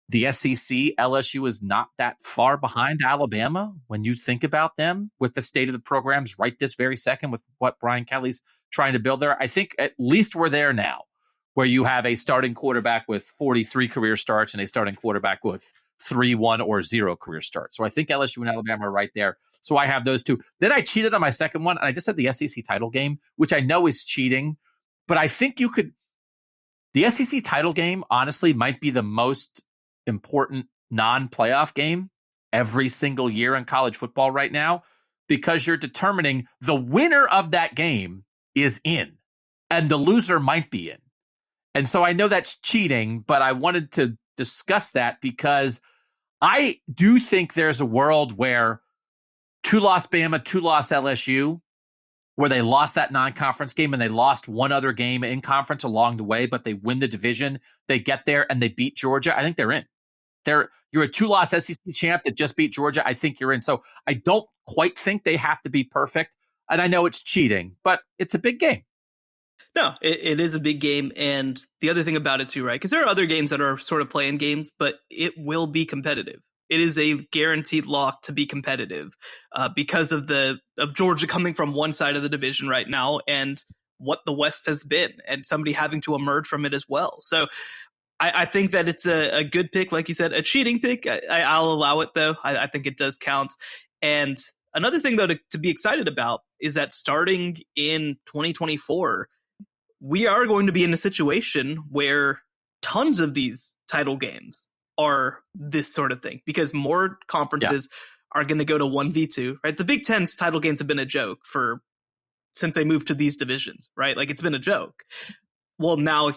A: the SEC, LSU is not that far behind Alabama when you think about them with the state of the programs right this very second with what Brian Kelly's trying to build there? I think at least we're there now, where you have a starting quarterback with 43 career starts and a starting quarterback with 3, 1, or 0 career starts. So I think LSU and Alabama are right there. So I have those 2. Then I cheated on my second one, and I just said the SEC title game, which I know is cheating, but I think the SEC title game, honestly, might be the most important non-playoff game every single year in college football right now, because you're determining the winner of that game is in and the loser might be in. And so I know that's cheating, but I wanted to discuss that because I do think there's a world where 2-loss Bama, 2-loss LSU, where they lost that non-conference game and they lost 1 other game in conference along the way, but they win the division, they get there and they beat Georgia. I think they're in. You're a 2-loss SEC champ that just beat Georgia. I think you're in. So I don't quite think they have to be perfect. And I know it's cheating, but it's a big game.
B: No, it is a big game. And the other thing about it too, right? Because there are other games that are sort of playing games, but it will be competitive. It is a guaranteed lock to be competitive because of Georgia coming from one side of the division right now and what the West has been and somebody having to emerge from it as well. So I think that it's a good pick, like you said, a cheating pick. I'll allow it, though. I think it does count. And another thing, though, to be excited about is that starting in 2024, we are going to be in a situation where tons of these title games are this sort of thing because more conferences are going to go to 1v2, right? The Big Ten's title games have been a joke since they moved to these divisions, right? Like, it's been a joke. Well, now,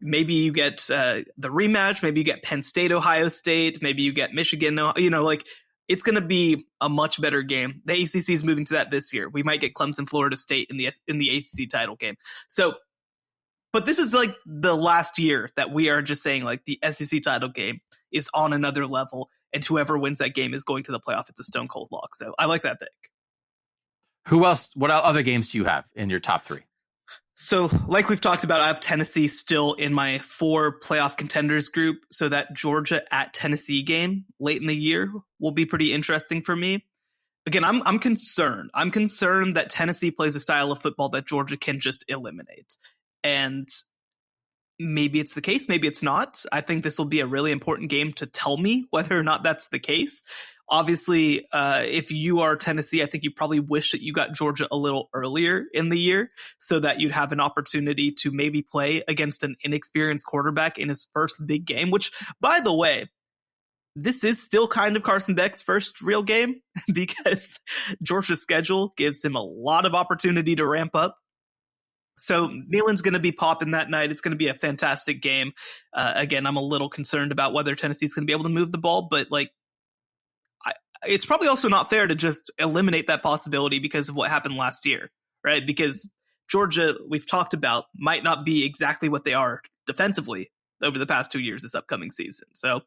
B: maybe you get the rematch, maybe you get Penn State, Ohio State, maybe you get Michigan, like it's going to be a much better game. The ACC is moving to that this year. We might get Clemson, Florida State in the ACC title game. So, but this is like the last year that we are just saying like the SEC title game is on another level and whoever wins that game is going to the playoff. It's a stone cold lock. So I like that pick.
A: Who else? What other games do you have in your top 3?
B: So like we've talked about, I have Tennessee still in my 4 playoff contenders group. So that Georgia at Tennessee game late in the year will be pretty interesting for me. Again, I'm concerned. I'm concerned that Tennessee plays a style of football that Georgia can just eliminate. And maybe it's the case, maybe it's not. I think this will be a really important game to tell me whether or not that's the case. Obviously, if you are Tennessee, I think you probably wish that you got Georgia a little earlier in the year so that you'd have an opportunity to maybe play against an inexperienced quarterback in his first big game, which, by the way, this is still kind of Carson Beck's first real game because Georgia's schedule gives him a lot of opportunity to ramp up. So Nealon's going to be popping that night. It's going to be a fantastic game. Again, I'm a little concerned about whether Tennessee's going to be able to move the ball, but it's probably also not fair to just eliminate that possibility because of what happened last year, right? Because Georgia, we've talked about, might not be exactly what they are defensively over the past 2 years this upcoming season. So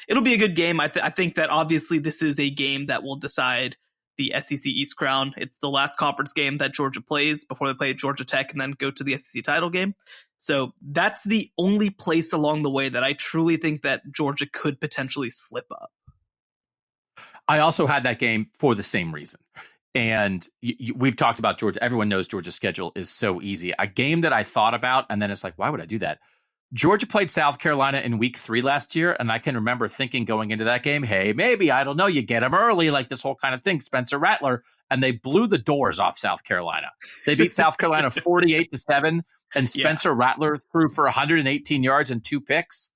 B: it'll be a good game. I think that obviously this is a game that will decide the SEC East crown. It's the last conference game that Georgia plays before they play Georgia Tech and then go to the SEC title game. So that's the only place along the way that I truly think that Georgia could potentially slip up.
A: I also had that game for the same reason. And we've talked about Georgia. Everyone knows Georgia's schedule is so easy. A game that I thought about, and then it's like, why would I do that? Georgia played South Carolina in week 3 last year, and I can remember thinking going into that game, hey, maybe, I don't know, you get them early, like this whole kind of thing, Spencer Rattler, and they blew the doors off South Carolina. They beat South Carolina 48-7, and Spencer Rattler threw for 118 yards and 2 picks.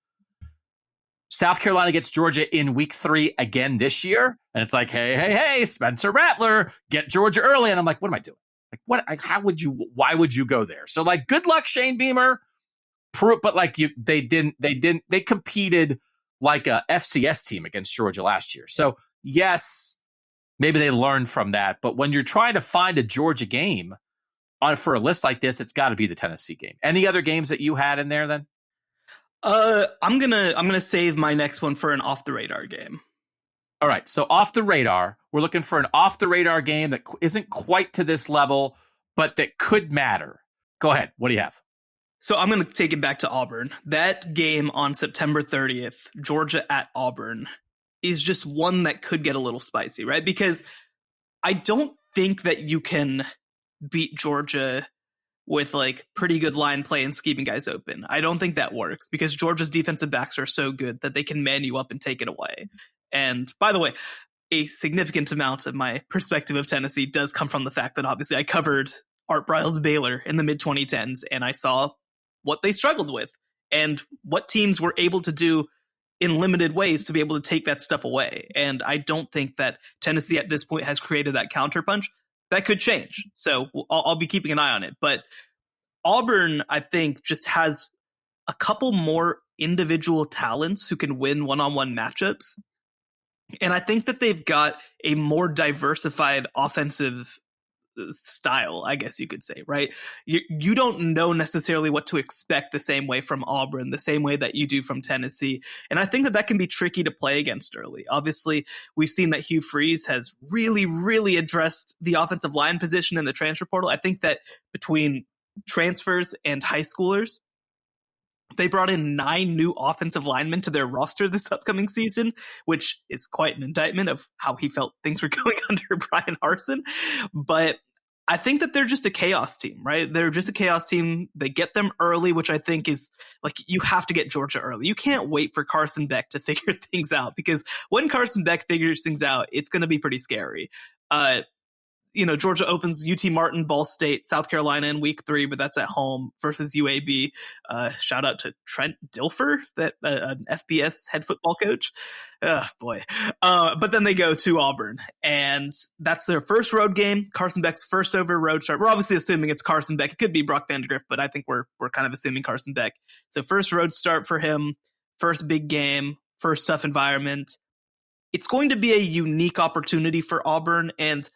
A: South Carolina gets Georgia in week 3 again this year, and it's like, hey, Spencer Rattler, get Georgia early. And I'm like, what am I doing? Like, why would you go there? So, like, good luck, Shane Beamer. But like they competed like a FCS team against Georgia last year. So yes, maybe they learned from that. But when you're trying to find a Georgia game for a list like this, it's got to be the Tennessee game. Any other games that you had in there then?
B: I'm gonna save my next one for an off the radar game.
A: All right. So off the radar, we're looking for an off the radar game that isn't quite to this level, but that could matter. Go ahead. What do you have?
B: So I'm going to take it back to Auburn. That game on September 30th, Georgia at Auburn, is just one that could get a little spicy, right? Because I don't think that you can beat Georgia with like pretty good line play and scheming guys open. I don't think that works because Georgia's defensive backs are so good that they can man you up and take it away. And by the way, a significant amount of my perspective of Tennessee does come from the fact that obviously I covered Art Briles Baylor in the mid-2010s and I saw what they struggled with and what teams were able to do in limited ways to be able to take that stuff away. And I don't think that Tennessee at this point has created that counterpunch. That could change. So I'll be keeping an eye on it. But Auburn, I think, just has a couple more individual talents who can win one-on-one matchups. And I think that they've got a more diversified offensive style, I guess you could say, right? You don't know necessarily what to expect the same way from Auburn, the same way that you do from Tennessee. And I think that can be tricky to play against early. Obviously, we've seen that Hugh Freeze has really, really addressed the offensive line position in the transfer portal. I think that between transfers and high schoolers, they brought in 9 new offensive linemen to their roster this upcoming season, which is quite an indictment of how he felt things were going under Brian Harsin. But I think that they're just a chaos team, right? They're just a chaos team. They get them early, which I think is like, you have to get Georgia early. You can't wait for Carson Beck to figure things out because when Carson Beck figures things out, it's going to be pretty scary. Georgia opens UT Martin, Ball State, South Carolina in week 3, but that's at home versus UAB. Shout out to Trent Dilfer, that an FBS head football coach. Oh, boy. But then they go to Auburn, and that's their first road game. Carson Beck's first over road start. We're obviously assuming it's Carson Beck. It could be Brock Vandegrift, but I think we're kind of assuming Carson Beck. So first road start for him, first big game, first tough environment. It's going to be a unique opportunity for Auburn, and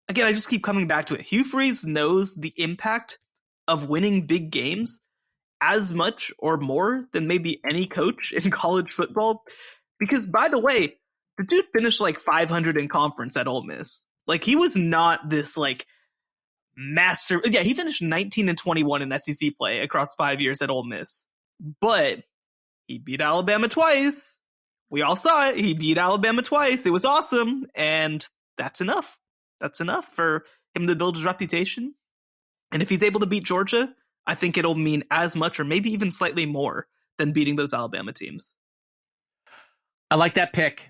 B: again, I just keep coming back to it. Hugh Freeze knows the impact of winning big games as much or more than maybe any coach in college football. Because, by the way, the dude finished like 500 in conference at Ole Miss. Like, he was not this like master. Yeah, he finished 19-21 in SEC play across 5 years at Ole Miss. But he beat Alabama twice. We all saw it. He beat Alabama twice. It was awesome. And that's enough. That's enough for him to build his reputation. And if he's able to beat Georgia, I think it'll mean as much or maybe even slightly more than beating those Alabama teams.
A: I like that pick.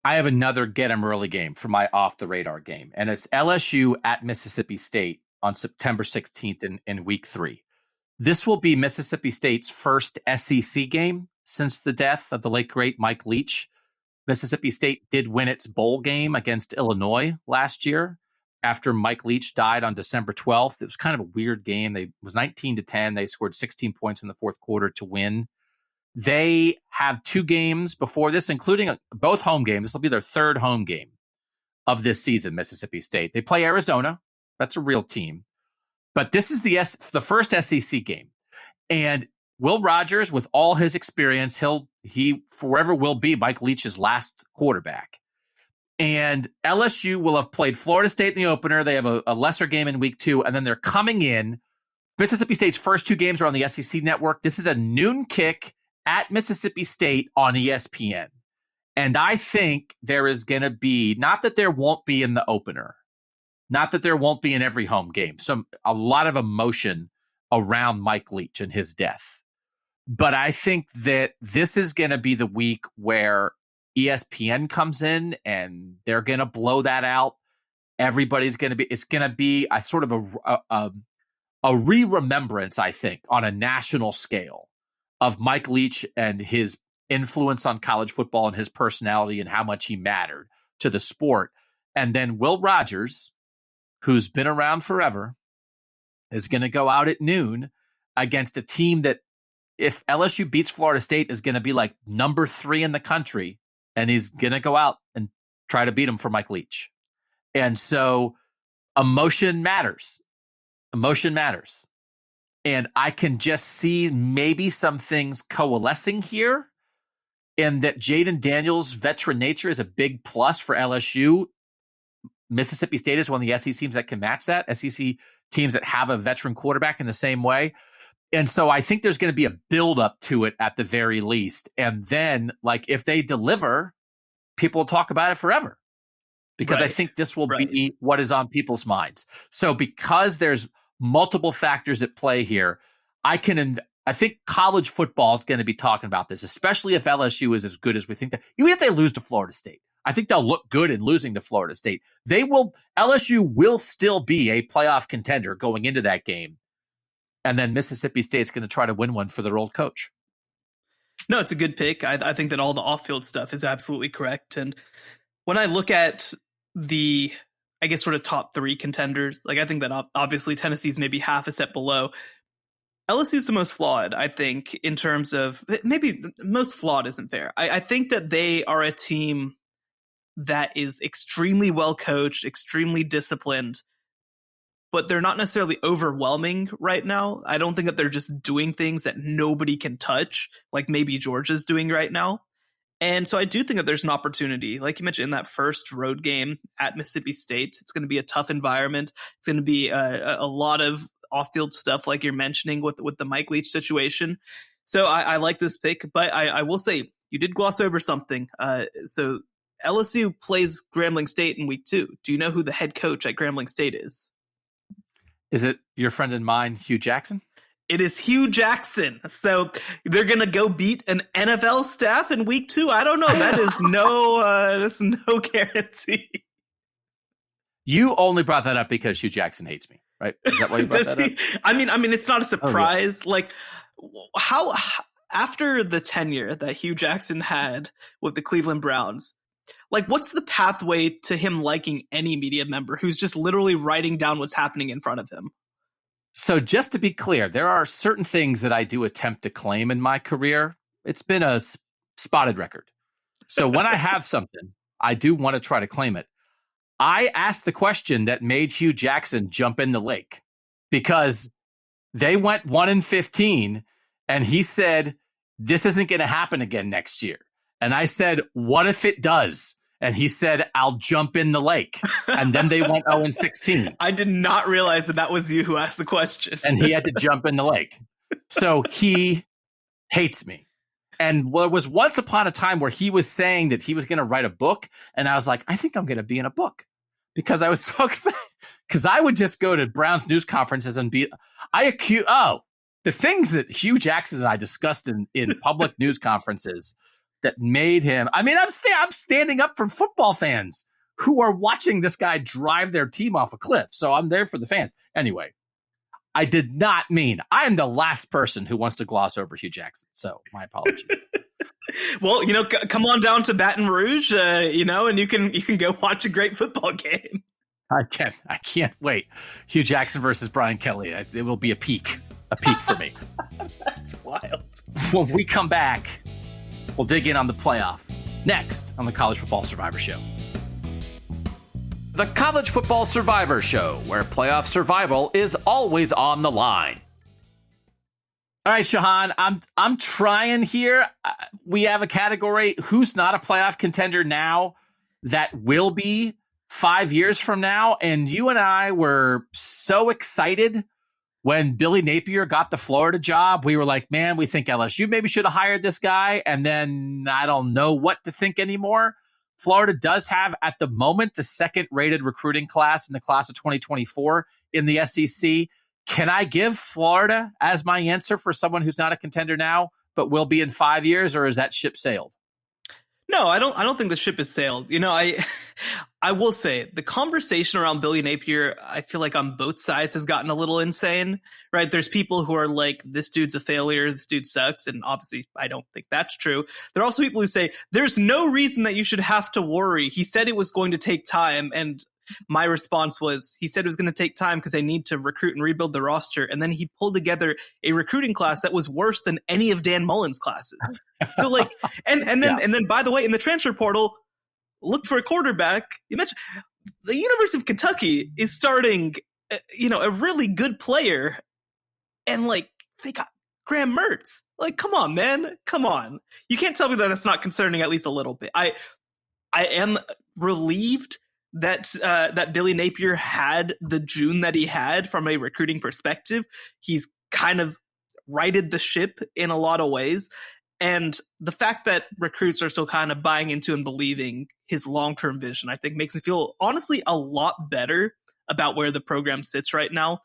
A: I have another get 'em early game for my off the radar game, and it's LSU at Mississippi State on September 16th in week 3. This will be Mississippi State's first SEC game since the death of the late great Mike Leach. Mississippi State did win its bowl game against Illinois last year after Mike Leach died on December 12th. It was kind of a weird game. It was 19-10. They scored 16 points in the fourth quarter to win. They have 2 games before this, including both home games. This will be their third home game of this season, Mississippi State. They play Arizona. That's a real team. But this is the first SEC game. And Will Rogers, with all his experience, he forever will be Mike Leach's last quarterback. And LSU will have played Florida State in the opener. They have a lesser game in week 2, and then they're coming in. Mississippi State's first 2 games are on the SEC network. This is a noon kick at Mississippi State on ESPN. And I think there is going to be, not that there won't be in the opener, not that there won't be in every home game, a lot of emotion around Mike Leach and his death. But I think that this is going to be the week where ESPN comes in and they're going to blow that out. Everybody's going to be, it's going to be a sort of a re-remembrance, I think, on a national scale of Mike Leach and his influence on college football and his personality and how much he mattered to the sport. And then Will Rogers, who's been around forever, is going to go out at noon against a team that, if LSU beats Florida State, is going to be like number 3 in the country. And he's going to go out and try to beat him for Mike Leach. And so emotion matters. Emotion matters. And I can just see maybe some things coalescing here, and that Jaden Daniels' veteran nature is a big plus for LSU. Mississippi State is one of the SEC teams that can match that, SEC teams that have a veteran quarterback in the same way. And so I think there's going to be a build-up to it at the very least. And then, like, if they deliver, people will talk about it forever. Because I think this will be what is on people's minds. So because there's multiple factors at play here, I think college football is going to be talking about this, especially if LSU is as good as we think. That even if they lose to Florida State, I think they'll look good in losing to Florida State. LSU will still be a playoff contender going into that game. And then Mississippi State's going to try to win one for their old coach.
B: No, it's a good pick. I think that all the off-field stuff is absolutely correct. And when I look at the, I guess, sort of top 3 contenders, like, I think that obviously Tennessee's maybe half a step below. LSU's the most flawed, I think, in terms of, maybe most flawed isn't fair. I think that they are a team that is extremely well coached, extremely disciplined, but they're not necessarily overwhelming right now. I don't think that they're just doing things that nobody can touch, like maybe Georgia's doing right now. And so I do think that there's an opportunity, like you mentioned, in that first road game at Mississippi State. It's going to be a tough environment. It's going to be a lot of off-field stuff, like you're mentioning with the Mike Leach situation. So I like this pick, but I will say you did gloss over something. So LSU plays Grambling State in week 2. Do you know who the head coach at Grambling State is?
A: Is it your friend and mine, Hugh Jackson?
B: It is Hugh Jackson. So they're going to go beat an NFL staff in week 2. I don't know. That is that's no guarantee.
A: You only brought that up because Hugh Jackson hates me, right? Is that why you brought that up?
B: I mean, it's not a surprise. Oh, yeah. Like, how after the tenure that Hugh Jackson had with the Cleveland Browns, like, what's the pathway to him liking any media member who's just literally writing down what's happening in front of him?
A: So just to be clear, there are certain things that I do attempt to claim in my career. It's been a spotted record. So when I have something, I do want to try to claim it. I asked the question that made Hugh Jackson jump in the lake, because they went 1-15 and he said, this isn't going to happen again next year. And I said, what if it does? And he said, I'll jump in the lake. And then they went 0-16.
B: I did not realize that was you who asked the question.
A: And he had to jump in the lake. So he hates me. And there was once upon a time where he was saying that he was going to write a book. And I was like, I think I'm going to be in a book, because I was so excited. Because I would just go to Brown's news conferences and the things that Hugh Jackson and I discussed in public news conferences that made him. I mean, I'm standing up for football fans who are watching this guy drive their team off a cliff. So I'm there for the fans. Anyway, I did not mean I am the last person who wants to gloss over Hugh Jackson. So my apologies.
B: Well, come on down to Baton Rouge, and you can go watch a great football game.
A: I can't wait. Hugh Jackson versus Brian Kelly. It will be a peak for me.
B: That's wild.
A: When we come back, we'll dig in on the playoff next on the College Football Survivor Show. The College Football Survivor Show, where playoff survival is always on the line. All right, Shehan, I'm trying here. We have a category, who's not a playoff contender now that will be 5 years from now. And you and I were so excited when Billy Napier got the Florida job. We were like, man, we think LSU maybe should have hired this guy. And then I don't know what to think anymore. Florida does have, at the moment, the second-rated recruiting class in the class of 2024 in the SEC. Can I give Florida as my answer for someone who's not a contender now, but will be in 5 years, or is that ship sailed?
B: No, I don't think the ship has sailed. I will say the conversation around Billy Napier, I feel like on both sides has gotten a little insane, right? There's people who are like, this dude's a failure, this dude sucks. And obviously I don't think that's true. There are also people who say there's no reason that you should have to worry. He said it was going to take time. And my response was, he said it was going to take time because they need to recruit and rebuild the roster. And then he pulled together a recruiting class that was worse than any of Dan Mullen's classes. So like, and then by the way, in the transfer portal, look for a quarterback. You mentioned the University of Kentucky is starting, a really good player, and like they got Graham Mertz. Like, come on, man, come on. You can't tell me that that's not concerning at least a little bit. I am relieved that Billy Napier had the June that he had from a recruiting perspective. He's kind of righted the ship in a lot of ways. And the fact that recruits are still kind of buying into and believing his long-term vision, I think makes me feel honestly a lot better about where the program sits right now.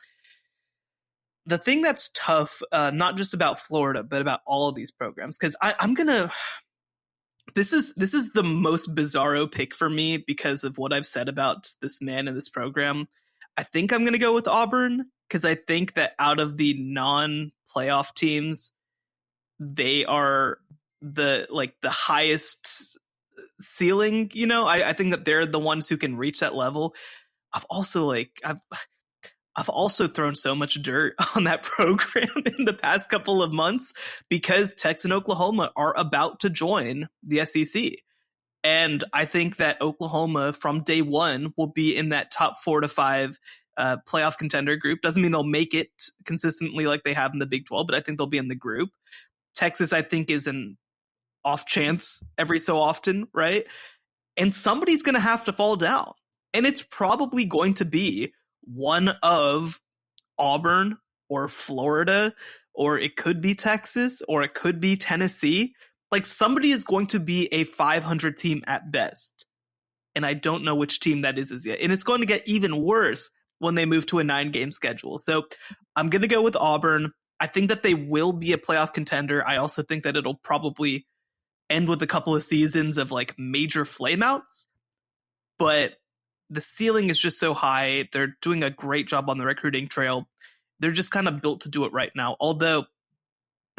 B: The thing that's tough, not just about Florida, but about all of these programs, because this is the most bizarro pick for me because of what I've said about this man and this program. I think I'm going to go with Auburn because I think that out of the non-playoff teams, they are the highest ceiling. I think that they're the ones who can reach that level. I've also thrown so much dirt on that program in the past couple of months because Texas and Oklahoma are about to join the SEC. And I think that Oklahoma from day one will be in that top 4 to 5 playoff contender group. Doesn't mean they'll make it consistently like they have in the Big 12, but I think they'll be in the group. Texas, I think, is an off chance every so often, right? And somebody's going to have to fall down. And it's probably going to be one of Auburn or Florida, or it could be Texas, or it could be Tennessee. Like, somebody is going to be a 500 team at best. And I don't know which team that is as yet. And it's going to get even worse when they move to a 9-game schedule. So I'm going to go with Auburn. I think that they will be a playoff contender. I also think that it'll probably end with a couple of seasons of like major flameouts. But the ceiling is just so high. They're doing a great job on the recruiting trail. They're just kind of built to do it right now. Although,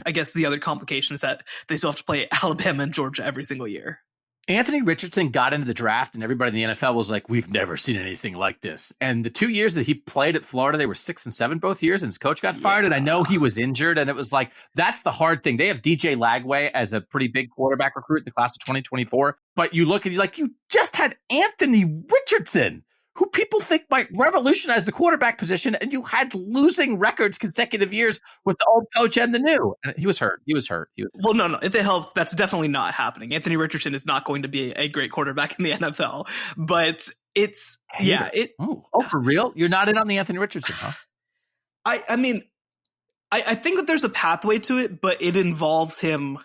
B: I guess the other complication is that they still have to play Alabama and Georgia every single year.
A: Anthony Richardson got into the draft and everybody in the NFL was like, we've never seen anything like this. And the 2 years that he played at Florida, they were 6 and 7 both years, and his coach got fired. And I know he was injured, and it was like, that's the hard thing. They have DJ Lagway as a pretty big quarterback recruit in the class of 2024. But you look at, you just had Anthony Richardson, who people think might revolutionize the quarterback position, and you had losing records consecutive years with the old coach and the new. And he was hurt.
B: Well, no. If it helps, that's definitely not happening. Anthony Richardson is not going to be a great quarterback in the NFL. But it's,
A: for real? You're not in on the Anthony Richardson, huh?
B: I mean, I think that there's a pathway to it, but it involves him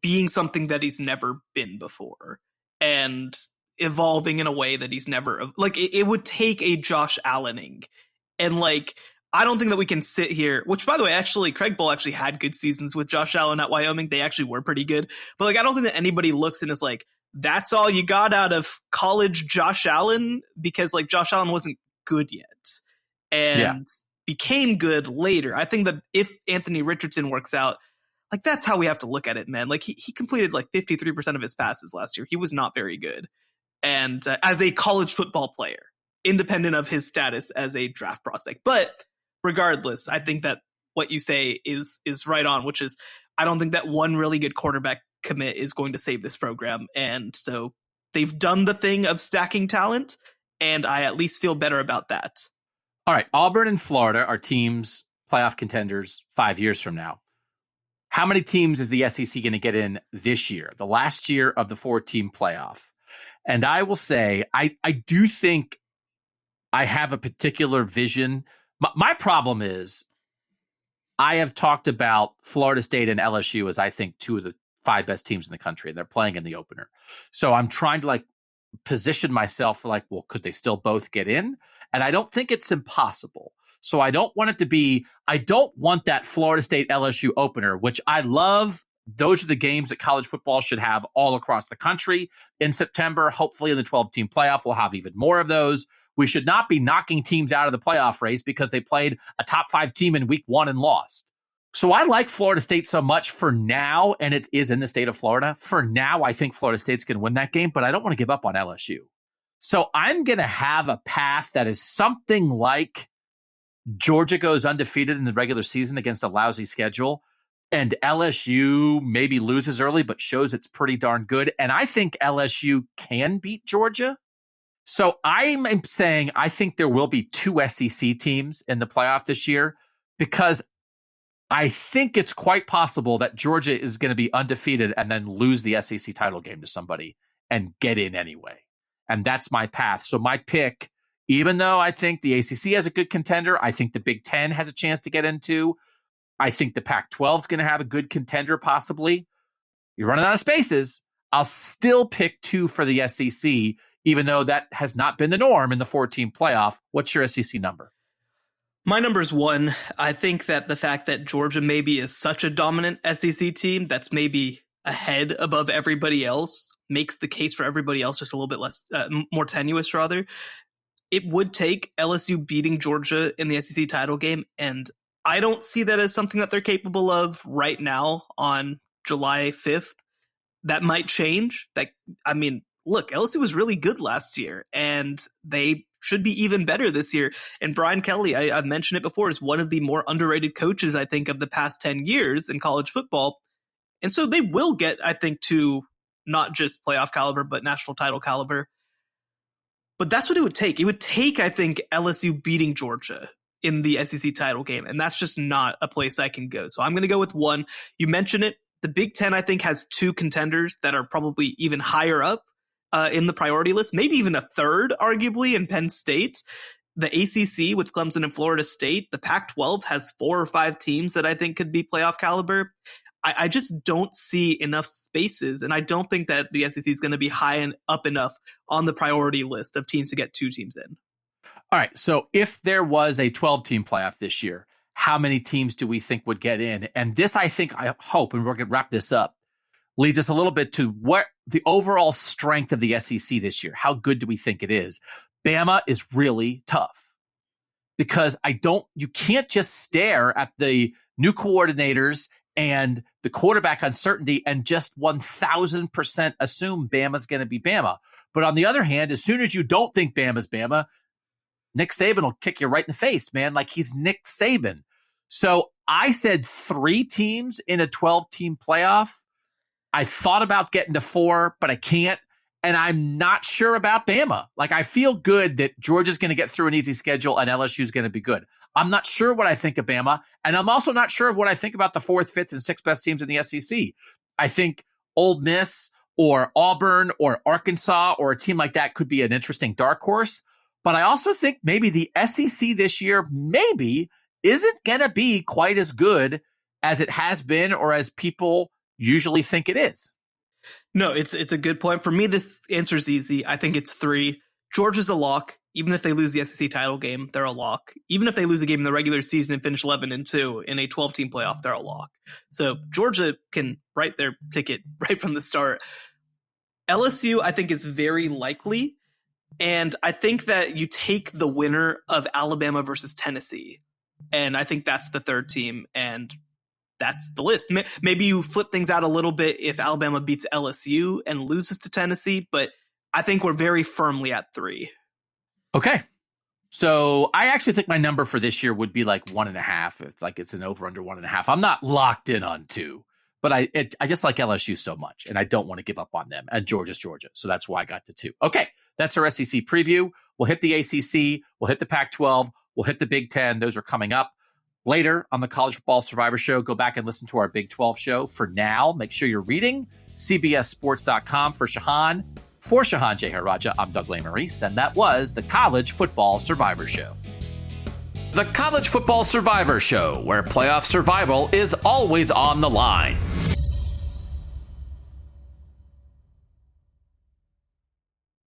B: being something that he's never been before. And evolving in a way that he's never, like, it would take a Josh Allening, and like, I don't think that we can sit here, which by the way, actually, Craig Bowl actually had good seasons with Josh Allen at Wyoming. They actually were pretty good. But like, I don't think that anybody looks and is like, that's all you got out of college Josh Allen, because like Josh Allen wasn't good yet and became good later. I think that if Anthony Richardson works out, like that's how we have to look at it, man. Like he completed like 53% of his passes last year. He was not very good. And as a college football player, independent of his status as a draft prospect. But regardless, I think that what you say is right on, which is I don't think that one really good quarterback commit is going to save this program. And so they've done the thing of stacking talent, and I at least feel better about that.
A: All right, Auburn and Florida are teams, playoff contenders 5 years from now. How many teams is the SEC going to get in this year, the last year of the 4-team playoff? And I will say, I do think I have a particular vision. My problem is I have talked about Florida State and LSU as I think 2 of the 5 best teams in the country, and they're playing in the opener. So I'm trying to like position myself for like, well, could they still both get in? And I don't think it's impossible. So I don't want it to be, I don't want that Florida State LSU opener, which I love. Those are the games that college football should have all across the country in September. Hopefully in the 12-team playoff, we'll have even more of those. We should not be knocking teams out of the playoff race because they played a top 5 team in week 1 and lost. So I like Florida State so much for now, and it is in the state of Florida. For now, I think Florida State's going to win that game, but I don't want to give up on LSU. So I'm going to have a path that is something like Georgia goes undefeated in the regular season against a lousy schedule, and LSU maybe loses early but shows it's pretty darn good. And I think LSU can beat Georgia. So I'm saying I think there will be 2 SEC teams in the playoff this year, because I think it's quite possible that Georgia is going to be undefeated and then lose the SEC title game to somebody and get in anyway. And that's my path. So my pick, even though I think the ACC has a good contender, I think the Big Ten has a chance to get into. I think the Pac-12 is going to have a good contender possibly. You're running out of spaces. I'll still pick 2 for the SEC, even though that has not been the norm in the 4-team playoff. What's your SEC number?
B: My number is 1. I think that the fact that Georgia maybe is such a dominant SEC team that's maybe ahead above everybody else makes the case for everybody else just a little bit less, more tenuous rather. It would take LSU beating Georgia in the SEC title game, and I don't see that as something that they're capable of right now on July 5th. That might change. Look, LSU was really good last year, and they should be even better this year. And Brian Kelly, I've mentioned it before, is one of the more underrated coaches, I think, of the past 10 years in college football. And so they will get, I think, to not just playoff caliber, but national title caliber. But that's what it would take. It would take, I think, LSU beating Georgia in the SEC title game. And that's just not a place I can go. So I'm going to go with 1. You mentioned it. The Big Ten, I think, has 2 contenders that are probably even higher up in the priority list, maybe even a third, arguably, in Penn State. The ACC with Clemson and Florida State, the Pac-12 has 4 or 5 teams that I think could be playoff caliber. I just don't see enough spaces, and I don't think that the SEC is going to be high and up enough on the priority list of teams to get 2 teams in.
A: All right, so if there was a 12-team playoff this year, how many teams do we think would get in? And this, I hope, and we're going to wrap this up, leads us a little bit to what the overall strength of the SEC this year. How good do we think it is? Bama is really tough because you can't just stare at the new coordinators and the quarterback uncertainty and just 1,000% assume Bama's going to be Bama. But on the other hand, as soon as you don't think Bama's Bama, Nick Saban will kick you right in the face, man. Like he's Nick Saban. So I said 3 teams in a 12-team playoff. I thought about getting to 4, but I can't. And I'm not sure about Bama. Like, I feel good that Georgia's going to get through an easy schedule and LSU's going to be good. I'm not sure what I think of Bama. And I'm also not sure of what I think about the 4th, 5th, and 6th best teams in the SEC. I think Ole Miss or Auburn or Arkansas or a team like that could be an interesting dark horse. But I also think maybe the SEC this year maybe isn't going to be quite as good as it has been or as people usually think it is.
B: No, it's a good point. For me, this answer is easy. I think it's 3. Georgia's a lock. Even if they lose the SEC title game, they're a lock. Even if they lose a game in the regular season and finish 11-2 in a 12-team playoff, they're a lock. So Georgia can write their ticket right from the start. LSU, I think, is very likely. And I think that you take the winner of Alabama versus Tennessee. And I think that's the third team. And that's the list. Maybe you flip things out a little bit if Alabama beats LSU and loses to Tennessee. But I think we're very firmly at 3.
A: Okay. So I actually think my number for this year would be like 1.5. It's an over under 1.5. I'm not locked in on 2. But I just like LSU so much, and I don't want to give up on them. And Georgia's Georgia, so that's why I got the 2. Okay, that's our SEC preview. We'll hit the ACC, we'll hit the Pac-12, we'll hit the Big Ten. Those are coming up later on the College Football Survivor Show. Go back and listen to our Big 12 show. For now, make sure you're reading CBSSports.com for Shehan. For Shehan Jeyarajah, I'm Doug Lesmerises, and that was the College Football Survivor Show. The College Football Survivor Show, where playoff survival is always on the line.